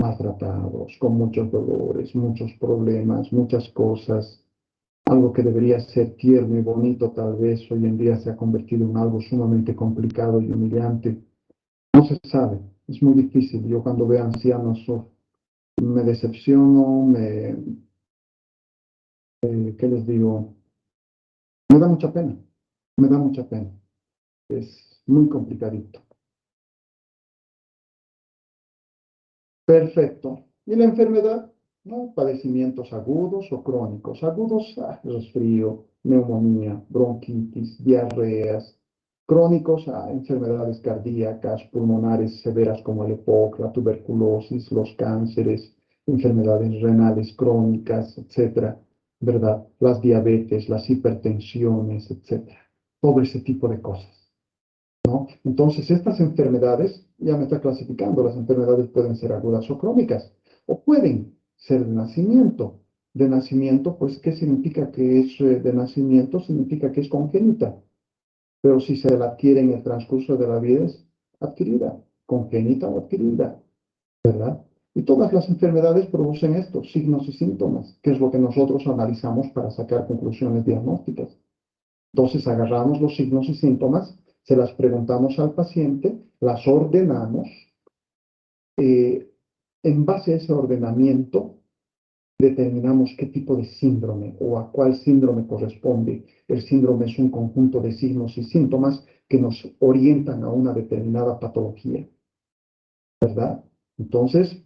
maltratados, con muchos dolores, muchos problemas, muchas cosas. Algo que debería ser tierno y bonito, tal vez hoy en día se ha convertido en algo sumamente complicado y humillante. No se sabe, es muy difícil. Yo cuando veo ancianos me decepciono, ¿qué les digo? Me da mucha pena, me da mucha pena. Es muy complicadito. Perfecto. ¿Y la enfermedad? ¿No? Padecimientos agudos o crónicos. Agudos, resfrío, neumonía, bronquitis, diarreas. Crónicos, enfermedades cardíacas, pulmonares severas como el EPOC, la tuberculosis, los cánceres, enfermedades renales crónicas, etcétera, ¿verdad? Las diabetes, las hipertensiones, etcétera. Todo ese tipo de cosas. ¿No? Entonces, estas enfermedades, ya me está clasificando, las enfermedades pueden ser agudas o crónicas, o pueden ser de nacimiento. De nacimiento, pues, ¿qué significa que es de nacimiento? Significa que es congénita. Pero si se la adquiere en el transcurso de la vida, es adquirida, congénita o adquirida, ¿verdad? Y todas las enfermedades producen estos signos y síntomas, que es lo que nosotros analizamos para sacar conclusiones diagnósticas. Entonces agarramos los signos y síntomas, se las preguntamos al paciente, las ordenamos, en base a ese ordenamiento determinamos qué tipo de síndrome o a cuál síndrome corresponde. El síndrome es un conjunto de signos y síntomas que nos orientan a una determinada patología, ¿verdad? Entonces,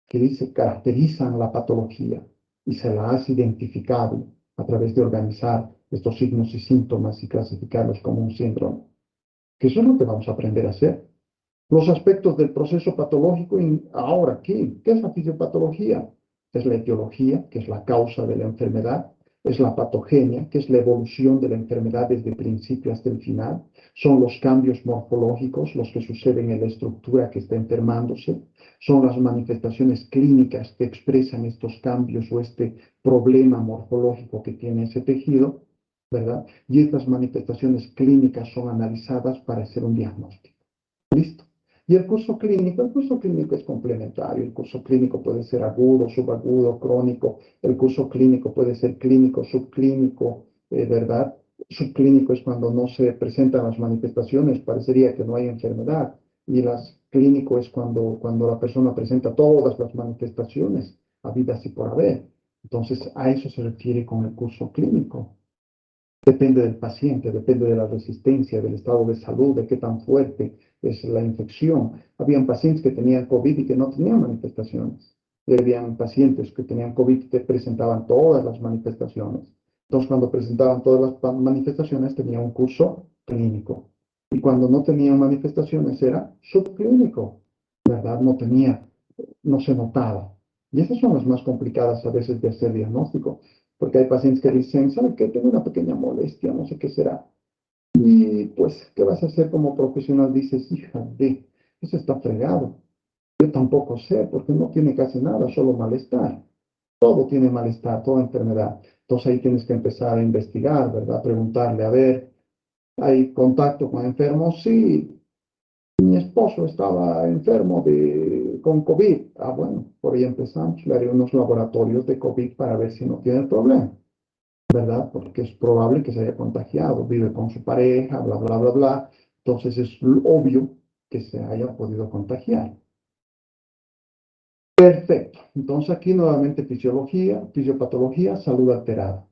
¿qué dice? Caracterizan la patología. y se la has identificado a través de organizar estos signos y síntomas y clasificarlos como un síndrome. Que eso es lo que vamos a aprender a hacer. Los aspectos del proceso patológico, ahora, ¿qué es la fisiopatología? Es la etiología, que es la causa de la enfermedad, es la patogenia, que es la evolución de la enfermedad desde el principio hasta el final, son los cambios morfológicos, los que suceden en la estructura que está enfermándose, son las manifestaciones clínicas que expresan estos cambios o este problema morfológico que tiene ese tejido, ¿verdad? Y estas manifestaciones clínicas son analizadas para hacer un diagnóstico. ¿Listo? Y el curso clínico es complementario. El curso clínico puede ser agudo, subagudo, crónico. El curso clínico puede ser clínico, subclínico, ¿verdad? Subclínico es cuando no se presentan las manifestaciones, parecería que no hay enfermedad. Y las clínico es cuando la persona presenta todas las manifestaciones, habidas y por haber. Entonces, a eso se refiere con el curso clínico. Depende del paciente, depende de la resistencia, del estado de salud, de qué tan fuerte es la infección. Habían pacientes que tenían COVID y que no tenían manifestaciones. Y habían pacientes que tenían COVID que presentaban todas las manifestaciones. Entonces, cuando presentaban todas las manifestaciones, tenían un curso clínico. Y cuando no tenían manifestaciones, era subclínico, ¿verdad? No se notaba. Y esas son las más complicadas a veces de hacer diagnóstico. Porque hay pacientes que dicen, ¿sabe qué? Tengo una pequeña molestia, no sé qué será. Y pues, ¿qué vas a hacer como profesional? Dices, hija de, eso está fregado. Yo tampoco sé, porque no tiene casi nada, solo malestar. Todo tiene malestar, toda enfermedad. Entonces ahí tienes que empezar a investigar, ¿verdad? Preguntarle, a ver, ¿hay contacto con enfermos? Sí. Mi esposo estaba enfermo con COVID. Ah, bueno, por ahí empezamos. Le haré unos laboratorios de COVID para ver si no tiene el problema, ¿verdad? Porque es probable que se haya contagiado. Vive con su pareja, bla, bla, bla, bla. Entonces es obvio que se haya podido contagiar. Perfecto. Entonces aquí nuevamente fisiopatología, salud alterada.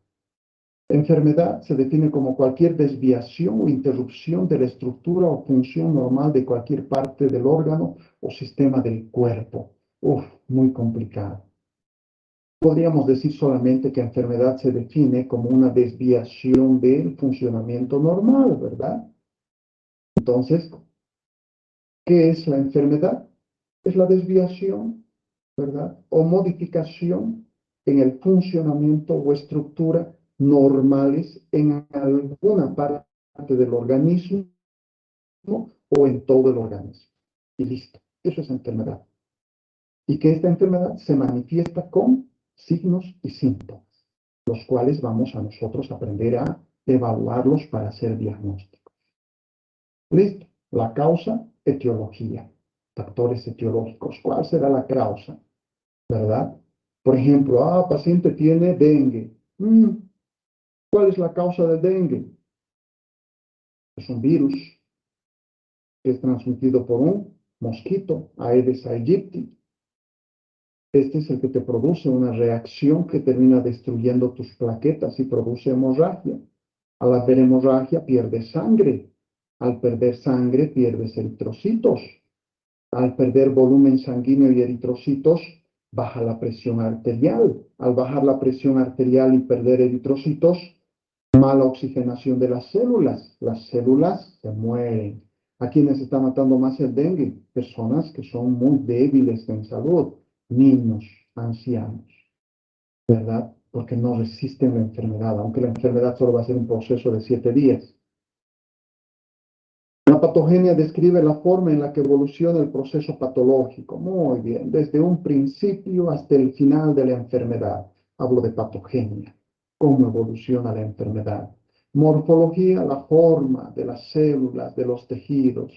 Enfermedad se define como cualquier desviación o interrupción de la estructura o función normal de cualquier parte del órgano o sistema del cuerpo. Muy complicado. Podríamos decir solamente que enfermedad se define como una desviación del funcionamiento normal, ¿verdad? Entonces, ¿qué es la enfermedad? Es la desviación, ¿verdad? O modificación en el funcionamiento o estructura normales en alguna parte del organismo o en todo el organismo. Y listo, eso es enfermedad. Y que esta enfermedad se manifiesta con signos y síntomas, los cuales vamos a nosotros a aprender a evaluarlos para hacer diagnósticos. Listo, la causa, etiología, factores etiológicos. ¿Cuál será la causa? ¿Verdad? Por ejemplo, paciente tiene dengue. ¿Cuál es la causa del dengue? Es un virus que es transmitido por un mosquito, Aedes aegypti. Este es el que te produce una reacción que termina destruyendo tus plaquetas y produce hemorragia. Al haber hemorragia, pierdes sangre. Al perder sangre, pierdes eritrocitos. Al perder volumen sanguíneo y eritrocitos, baja la presión arterial. Al bajar la presión arterial y perder eritrocitos, mala oxigenación de las células. Las células se mueren. ¿A quiénes está matando más el dengue? Personas que son muy débiles en salud. Niños, ancianos, ¿verdad? Porque no resisten la enfermedad, aunque la enfermedad solo va a ser un proceso de 7 días. La patogenia describe la forma en la que evoluciona el proceso patológico. Muy bien, desde un principio hasta el final de la enfermedad. Hablo de patogenia, cómo evoluciona la enfermedad. Morfología, la forma de las células, de los tejidos,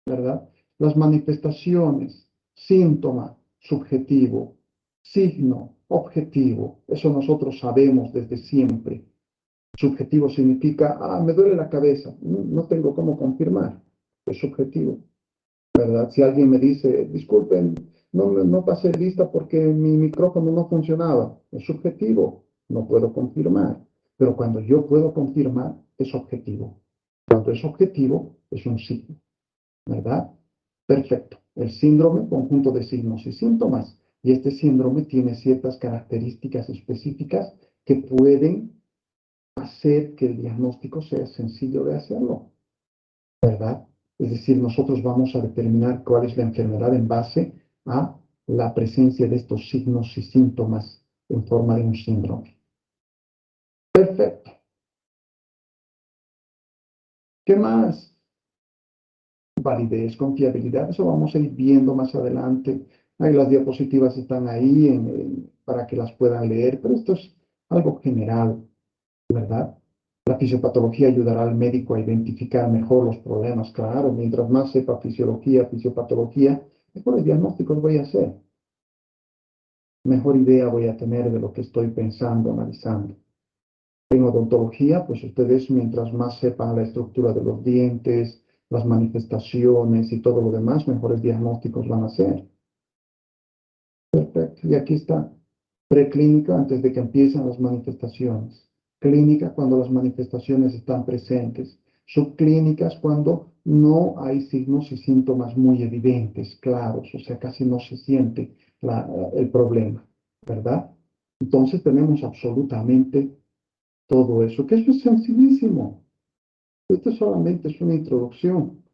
¿verdad? Las manifestaciones, síntoma, subjetivo, signo, objetivo. Eso nosotros sabemos desde siempre. Subjetivo significa, me duele la cabeza, no tengo cómo confirmar. Es subjetivo, ¿verdad? Si alguien me dice, disculpen, no pasé lista porque mi micrófono no funcionaba. Es subjetivo, no puedo confirmar. Pero cuando yo puedo confirmar, es objetivo. Cuando es objetivo, es un signo, ¿verdad? Perfecto. El síndrome, conjunto de signos y síntomas. Y este síndrome tiene ciertas características específicas que pueden hacer que el diagnóstico sea sencillo de hacerlo, ¿verdad? Es decir, nosotros vamos a determinar cuál es la enfermedad en base a la presencia de estos signos y síntomas en forma de un síndrome. Perfecto. ¿Qué más? Validez, confiabilidad, eso vamos a ir viendo más adelante. Ahí las diapositivas están ahí para que las puedan leer, pero esto es algo general, ¿verdad? La fisiopatología ayudará al médico a identificar mejor los problemas, claro. Mientras más sepa fisiología, fisiopatología, mejores diagnósticos voy a hacer. Mejor idea voy a tener de lo que estoy pensando, analizando. En odontología, pues ustedes mientras más sepan la estructura de los dientes, las manifestaciones y todo lo demás, mejores diagnósticos van a hacer. Perfecto. Y aquí está. Preclínica antes de que empiecen las manifestaciones. Clínica cuando las manifestaciones están presentes. Subclínicas cuando no hay signos y síntomas muy evidentes, claros, o sea, casi no se siente el problema, ¿verdad? Entonces tenemos absolutamente todo eso, que eso es sencillísimo. Esto solamente es una introducción.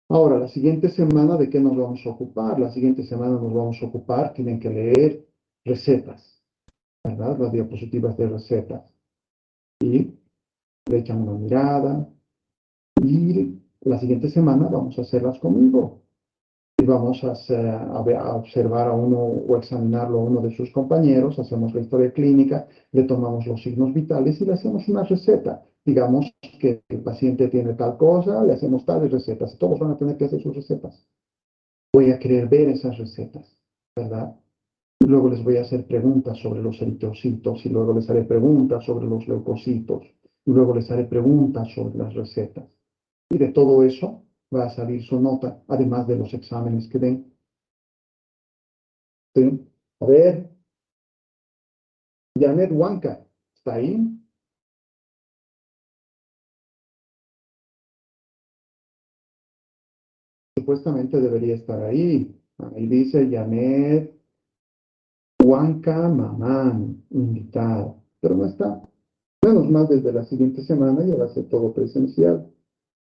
Ahora, la siguiente semana, ¿de qué nos vamos a ocupar? La siguiente semana nos vamos a ocupar, tienen que leer recetas, ¿verdad? Las diapositivas de recetas. Y le echan una mirada. Y la siguiente semana vamos a hacerlas conmigo. Y vamos a observar a uno o examinarlo a uno de sus compañeros, hacemos la historia clínica, le tomamos los signos vitales y le hacemos una receta. Digamos que el paciente tiene tal cosa, le hacemos tales recetas. Todos van a tener que hacer sus recetas. Voy a querer ver esas recetas, ¿verdad? Y luego les voy a hacer preguntas sobre los eritrocitos, y luego les haré preguntas sobre los leucocitos, y luego les haré preguntas sobre las recetas. Y de todo eso va a salir su nota, además de los exámenes que den. ¿Sí? A ver. Janet Huanca, ¿está ahí? Supuestamente debería estar ahí. Ahí dice Janet Huanca Mamán, invitada. Pero no está. Menos mal, desde la siguiente semana ya va a ser todo presencial.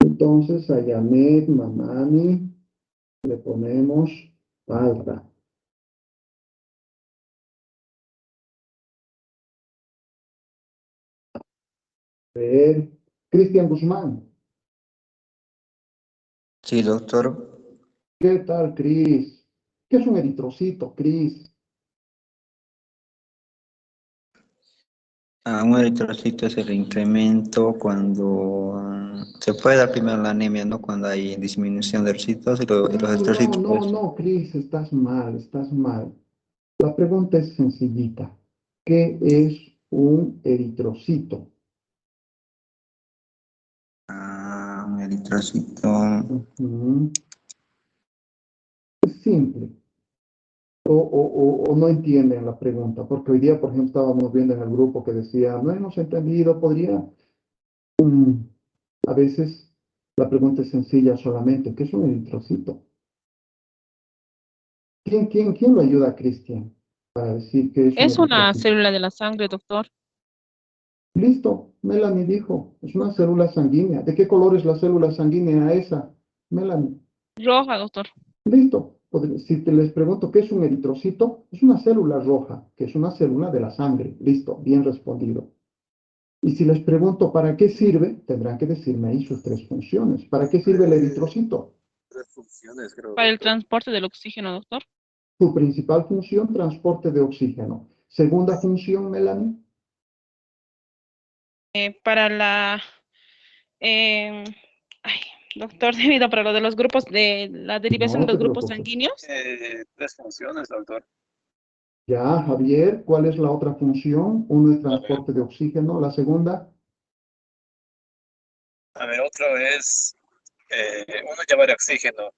Entonces a Janet Mamani le ponemos palra. A ver, Cristian Guzmán. Sí, doctor. ¿Qué tal, Cris? ¿Qué es un eritrocito, Cris? Un eritrocito es el incremento cuando se puede dar primero la anemia, ¿no? Cuando hay disminución de eritrocitos y los eritrocitos. No, Cris, estás mal, estás mal. La pregunta es sencillita. ¿Qué es un eritrocito? Un eritrocito. Es simple. O no entienden la pregunta, porque hoy día, por ejemplo, estábamos viendo en el grupo que decía, no hemos entendido, podría... a veces la pregunta es sencilla solamente, ¿qué es un eritrocito? ¿Quién lo ayuda a Cristian para decir que es un Es una eritrocito? célula de la sangre, doctor. Listo, Melanie dijo, es una célula sanguínea. ¿De qué color es la célula sanguínea esa, Melanie? Roja, doctor. Listo. Si les pregunto qué es un eritrocito, es una célula roja, que es una célula de la sangre. Listo, bien respondido. Y si les pregunto para qué sirve, tendrán que decirme ahí sus tres funciones. ¿Para qué sirve el eritrocito? Tres funciones, creo. Para el transporte del oxígeno, doctor. Su principal función, transporte de oxígeno. Segunda función, Melanie. Para la... doctor, debido para lo de los grupos, de la derivación No de los te grupos preocupes. sanguíneos. Tres funciones, doctor. Ya, Javier, ¿cuál es la otra función? Uno es transporte de oxígeno. La segunda. A ver, otro es uno llevar oxígeno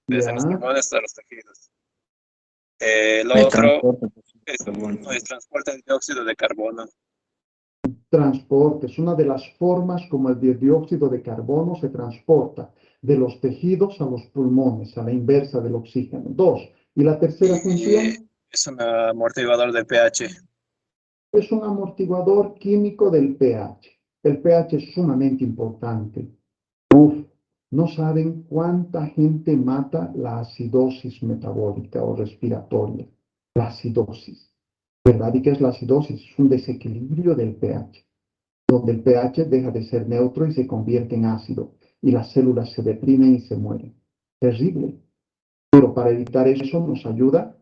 desde los pulmones hasta los tejidos. El otro es transporte de dióxido de carbono. Transporte es una de las formas como el dióxido de carbono se transporta de los tejidos a los pulmones, a la inversa del oxígeno. Dos. ¿Y la tercera función? Es un amortiguador de pH. Es un amortiguador químico del pH. El pH es sumamente importante. Uf, no saben cuánta gente mata la acidosis metabólica o respiratoria. La acidosis. ¿Verdad? ¿Y qué es la acidosis? Es un desequilibrio del pH, donde el pH deja de ser neutro y se convierte en ácido, y las células se deprimen y se mueren. Terrible. Pero para evitar eso nos ayuda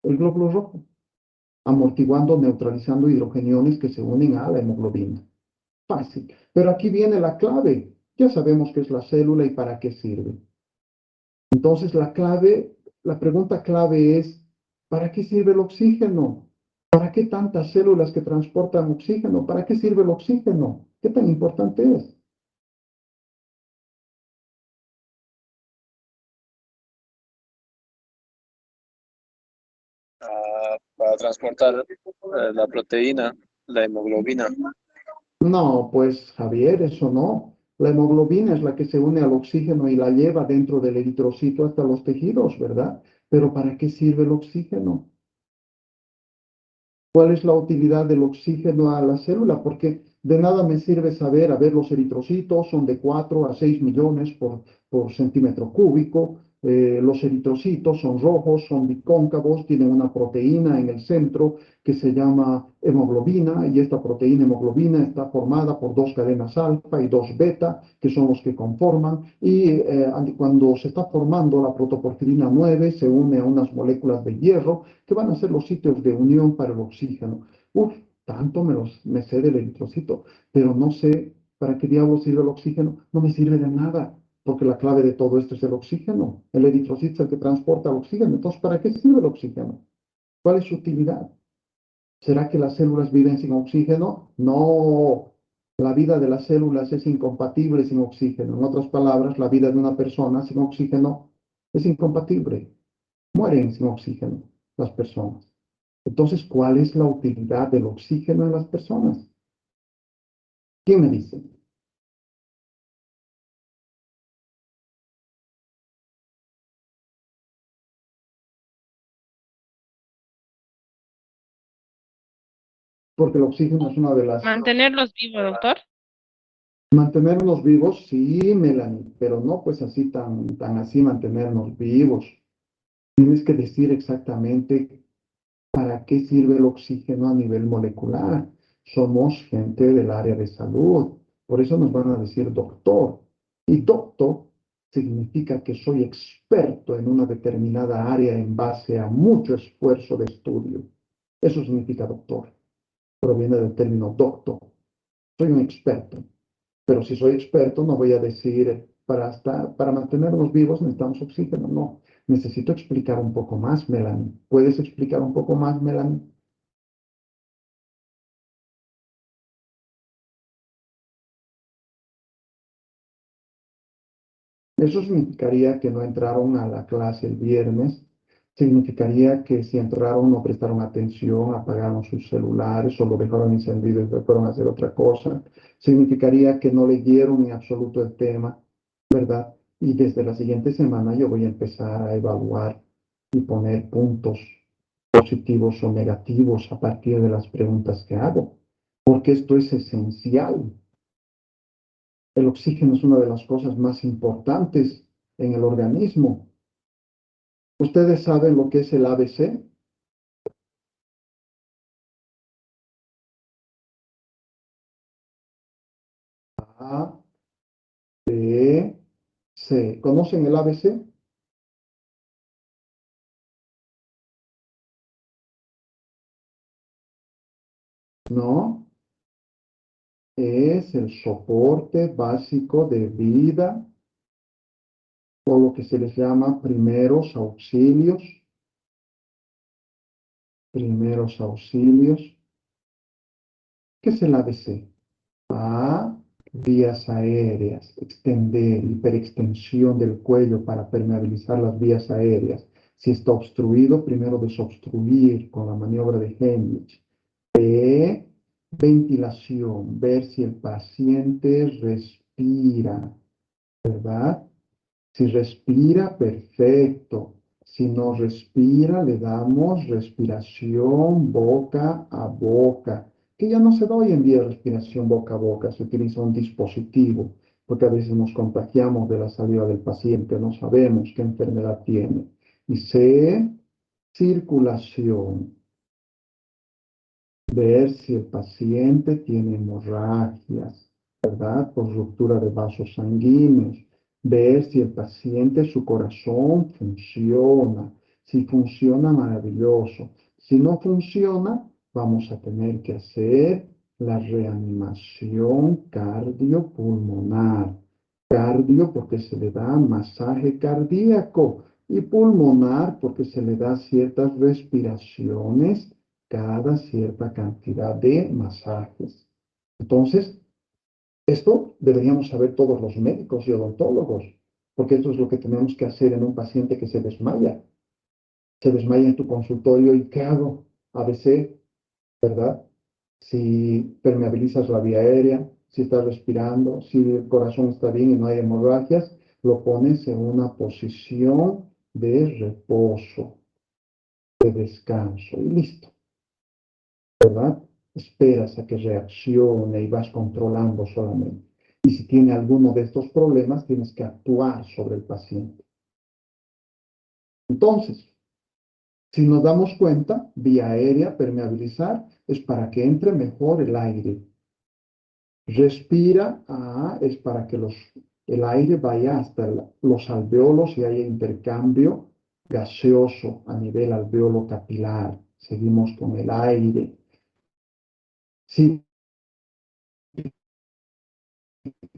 el glóbulo rojo, amortiguando, neutralizando hidrogeniones que se unen a la hemoglobina. Fácil. Pero aquí viene la clave. Ya sabemos qué es la célula y para qué sirve. Entonces la pregunta clave es, ¿para qué sirve el oxígeno? ¿Para qué tantas células que transportan oxígeno? ¿Para qué sirve el oxígeno? ¿Qué tan importante es? Para transportar la proteína, la hemoglobina. No, pues Javier, eso no. La hemoglobina es la que se une al oxígeno y la lleva dentro del eritrocito hasta los tejidos, ¿verdad? Pero ¿para qué sirve el oxígeno? ¿Cuál es la utilidad del oxígeno a la célula? Porque de nada me sirve saber, a ver, los eritrocitos son de 4 a 6 millones por centímetro cúbico. Los eritrocitos son rojos, son bicóncavos, tienen una proteína en el centro que se llama hemoglobina, y esta proteína hemoglobina está formada por 2 cadenas alfa y 2 beta, que son los que conforman, y cuando se está formando la protoporfirina 9 se une a unas moléculas de hierro que van a ser los sitios de unión para el oxígeno. Uf, tanto me sé del eritrocito, pero no sé para qué diablos sirve el oxígeno. No me sirve de nada, porque la clave de todo esto es el oxígeno. El eritrocito es el que transporta el oxígeno. Entonces, ¿para qué sirve el oxígeno? ¿Cuál es su utilidad? ¿Será que las células viven sin oxígeno? No. La vida de las células es incompatible sin oxígeno. En otras palabras, la vida de una persona sin oxígeno es incompatible. Mueren sin oxígeno las personas. Entonces, ¿cuál es la utilidad del oxígeno en las personas? ¿Quién me dice? Porque el oxígeno es una de las... Mantenerlos vivos, doctor. Mantenernos vivos, sí, Melanie, pero no pues así tan así mantenernos vivos. Tienes que decir exactamente para qué sirve el oxígeno a nivel molecular. Somos gente del área de salud, por eso nos van a decir doctor. Y doctor significa que soy experto en una determinada área en base a mucho esfuerzo de estudio. Eso significa doctor. Proviene del término doctor. Soy un experto. Pero si soy experto, no voy a decir, para mantenernos vivos necesitamos oxígeno. No, necesito explicar un poco más, Melanie. ¿Puedes explicar un poco más, Melanie? Eso significaría que no entraron a la clase el viernes. Significaría que si entraron no prestaron atención, apagaron sus celulares o lo dejaron encendido y se fueron a hacer otra cosa. Significaría que no leyeron en absoluto el tema, ¿verdad? Y desde la siguiente semana yo voy a empezar a evaluar y poner puntos positivos o negativos a partir de las preguntas que hago, porque esto es esencial. El oxígeno es una de las cosas más importantes en el organismo. ¿Ustedes saben lo que es el ABC? A, B, C. ¿Conocen el ABC? No. Es el soporte básico de vida, o lo que se les llama primeros auxilios. Primeros auxilios. ¿Qué es el ABC? A, vías aéreas, extender, hiperextensión del cuello para permeabilizar las vías aéreas. Si está obstruido, primero desobstruir con la maniobra de Heimlich. B, ventilación, ver si el paciente respira, ¿verdad? Si respira, perfecto. Si no respira, le damos respiración boca a boca, que ya no se da hoy en día respiración boca a boca, se utiliza un dispositivo, porque a veces nos contagiamos de la saliva del paciente, no sabemos qué enfermedad tiene. Y C, circulación. Ver si el paciente tiene hemorragias, ¿verdad? Por ruptura de vasos sanguíneos. Ver si el paciente, su corazón funciona. Si funciona, maravilloso. Si no funciona, vamos a tener que hacer la reanimación cardiopulmonar. Cardio porque se le da masaje cardíaco y pulmonar porque se le da ciertas respiraciones cada cierta cantidad de masajes. Entonces, esto deberíamos saber todos los médicos y odontólogos, porque esto es lo que tenemos que hacer en un paciente que se desmaya. Se desmaya en tu consultorio y ¿qué hago? ABC, ¿verdad? Si permeabilizas la vía aérea, si estás respirando, si el corazón está bien y no hay hemorragias, lo pones en una posición de reposo, de descanso y listo. ¿Verdad? Esperas a que reaccione y vas controlando solamente. Y si tiene alguno de estos problemas, tienes que actuar sobre el paciente. Entonces, si nos damos cuenta, vía aérea, permeabilizar, es para que entre mejor el aire. Respira, es para que el aire vaya hasta los alveolos y haya intercambio gaseoso a nivel alveolo capilar. Seguimos con el aire.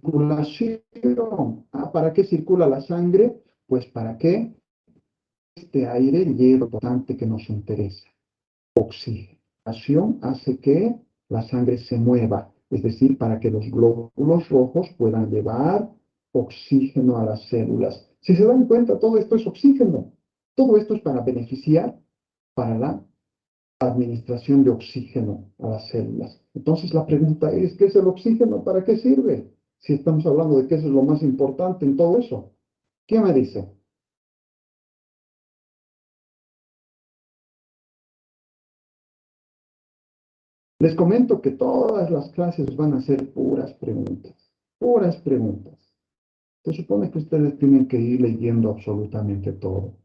Circulación. ¿Para qué circula la sangre? Pues para que este aire lleve lo importante que nos interesa. Oxigenación hace que la sangre se mueva, es decir, para que los glóbulos rojos puedan llevar oxígeno a las células. Si se dan cuenta, todo esto es oxígeno. Todo esto es para beneficiar para la administración de oxígeno a las células. Entonces la pregunta es, ¿qué es el oxígeno? ¿Para qué sirve? Si estamos hablando de que eso es lo más importante en todo eso. ¿Qué me dice? Les comento que todas las clases van a ser puras preguntas. Puras preguntas. Se supone que ustedes tienen que ir leyendo absolutamente todo.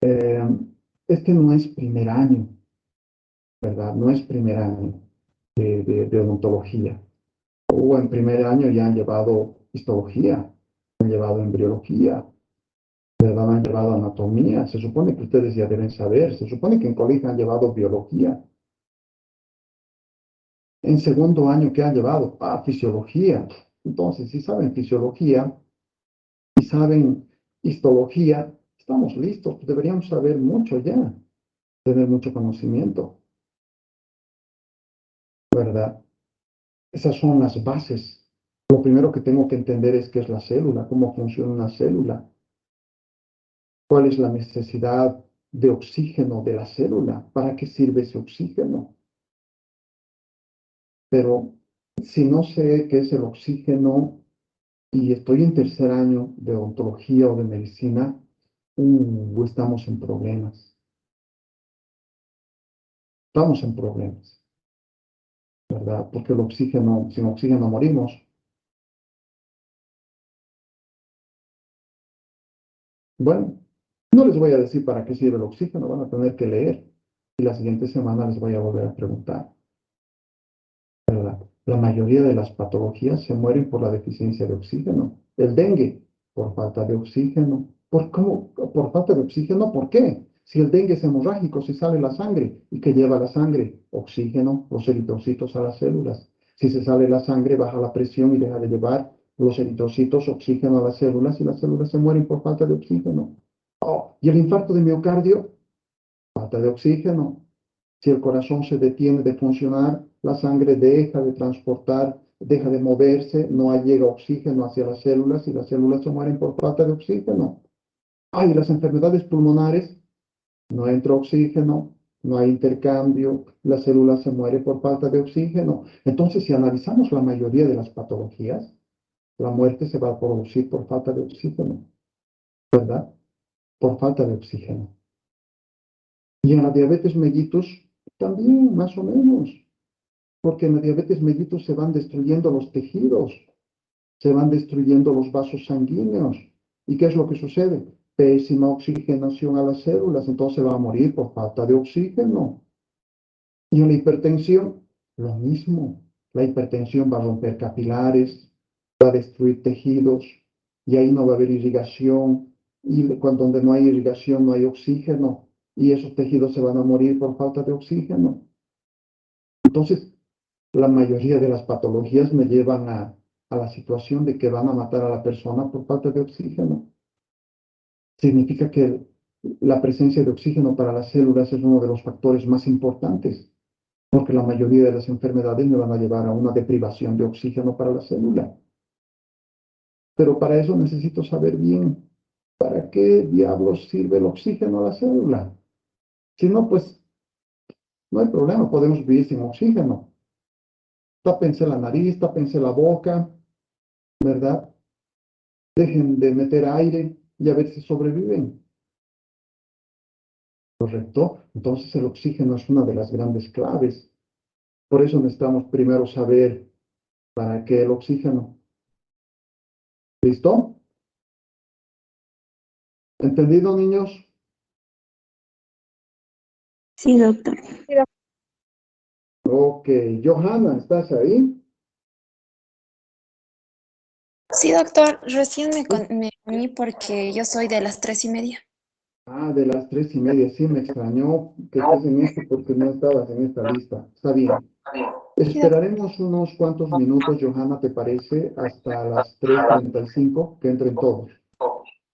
Este no es primer año, ¿verdad? No es primer año de odontología. O en primer año ya han llevado histología, han llevado embriología, ¿verdad? Han llevado anatomía. Se supone que ustedes ya deben saber. Se supone que en colegio han llevado biología. En segundo año, ¿qué han llevado? Fisiología. Entonces, si saben fisiología y saben histología, estamos listos. Deberíamos saber mucho ya, tener mucho conocimiento, ¿verdad? Esas son las bases. Lo primero que tengo que entender es qué es la célula, cómo funciona una célula, cuál es la necesidad de oxígeno de la célula, para qué sirve ese oxígeno. Pero si no sé qué es el oxígeno y estoy en tercer año de odontología o de medicina, estamos en problemas. Estamos en problemas, ¿verdad? Porque el oxígeno, sin oxígeno morimos. Bueno, no les voy a decir para qué sirve el oxígeno, van a tener que leer. Y la siguiente semana les voy a volver a preguntar, ¿verdad? La mayoría de las patologías se mueren por la deficiencia de oxígeno. El dengue, por falta de oxígeno. Por falta de oxígeno, ¿por qué? Si el dengue es hemorrágico, si sale la sangre, ¿y qué lleva la sangre? Oxígeno, los eritrocitos a las células. Si se sale la sangre, baja la presión y deja de llevar los eritrocitos oxígeno a las células y las células se mueren por falta de oxígeno. ¿Y el infarto de miocardio? Falta de oxígeno. Si el corazón se detiene de funcionar, la sangre deja de transportar, deja de moverse, no llega oxígeno hacia las células y las células se mueren por falta de oxígeno. Y las enfermedades pulmonares, no entra oxígeno, no hay intercambio, la célula se muere por falta de oxígeno. Entonces, si analizamos la mayoría de las patologías, la muerte se va a producir por falta de oxígeno, ¿verdad? Por falta de oxígeno. Y en la diabetes mellitus también, más o menos, porque en la diabetes mellitus se van destruyendo los tejidos, se van destruyendo los vasos sanguíneos. ¿Y qué es lo que sucede? Pésima oxigenación a las células, entonces va a morir por falta de oxígeno. Y en la hipertensión, lo mismo. La hipertensión va a romper capilares, va a destruir tejidos, y ahí no va a haber irrigación. Y cuando donde no hay irrigación, no hay oxígeno, y esos tejidos se van a morir por falta de oxígeno. Entonces, la mayoría de las patologías me llevan a la situación de que van a matar a la persona por falta de oxígeno. Significa que la presencia de oxígeno para las células es uno de los factores más importantes, porque la mayoría de las enfermedades me van a llevar a una deprivación de oxígeno para la célula. Pero para eso necesito saber bien para qué diablos sirve el oxígeno a la célula. Si no, pues no hay problema, podemos vivir sin oxígeno. Tápense la nariz, tápense la boca, ¿verdad? Dejen de meter aire y a ver si sobreviven. ¿Correcto? Entonces el oxígeno es una de las grandes claves. Por eso necesitamos primero saber para qué el oxígeno. ¿Listo? ¿Entendido, niños? Sí, doctor. Ok. Johanna, ¿estás ahí? Sí, doctor, recién me uní porque yo soy de las 3:30. Ah, de las 3:30. Sí, me extrañó que estés en esto porque no estabas en esta lista. Está bien. Sí, doctor. Esperaremos unos cuantos minutos, Johanna, ¿te parece? Hasta las 3:35, que entren todos.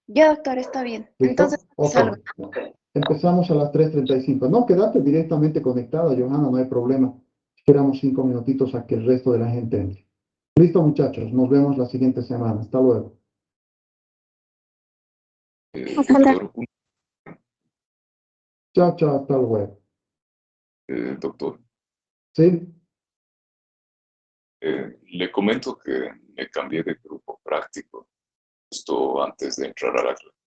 Ya, doctor, está bien. Entonces, ¿Listo? Ok. salgo. Empezamos a las 3:35. No, quédate directamente conectada, Johanna, no hay problema. Esperamos 5 minutitos a que el resto de la gente entre. Listo, muchachos. Nos vemos la siguiente semana. Hasta luego. Doctor, Chao, chao. Hasta luego. doctor, ¿Sí? le comento que me cambié de grupo práctico justo antes de entrar a la clase.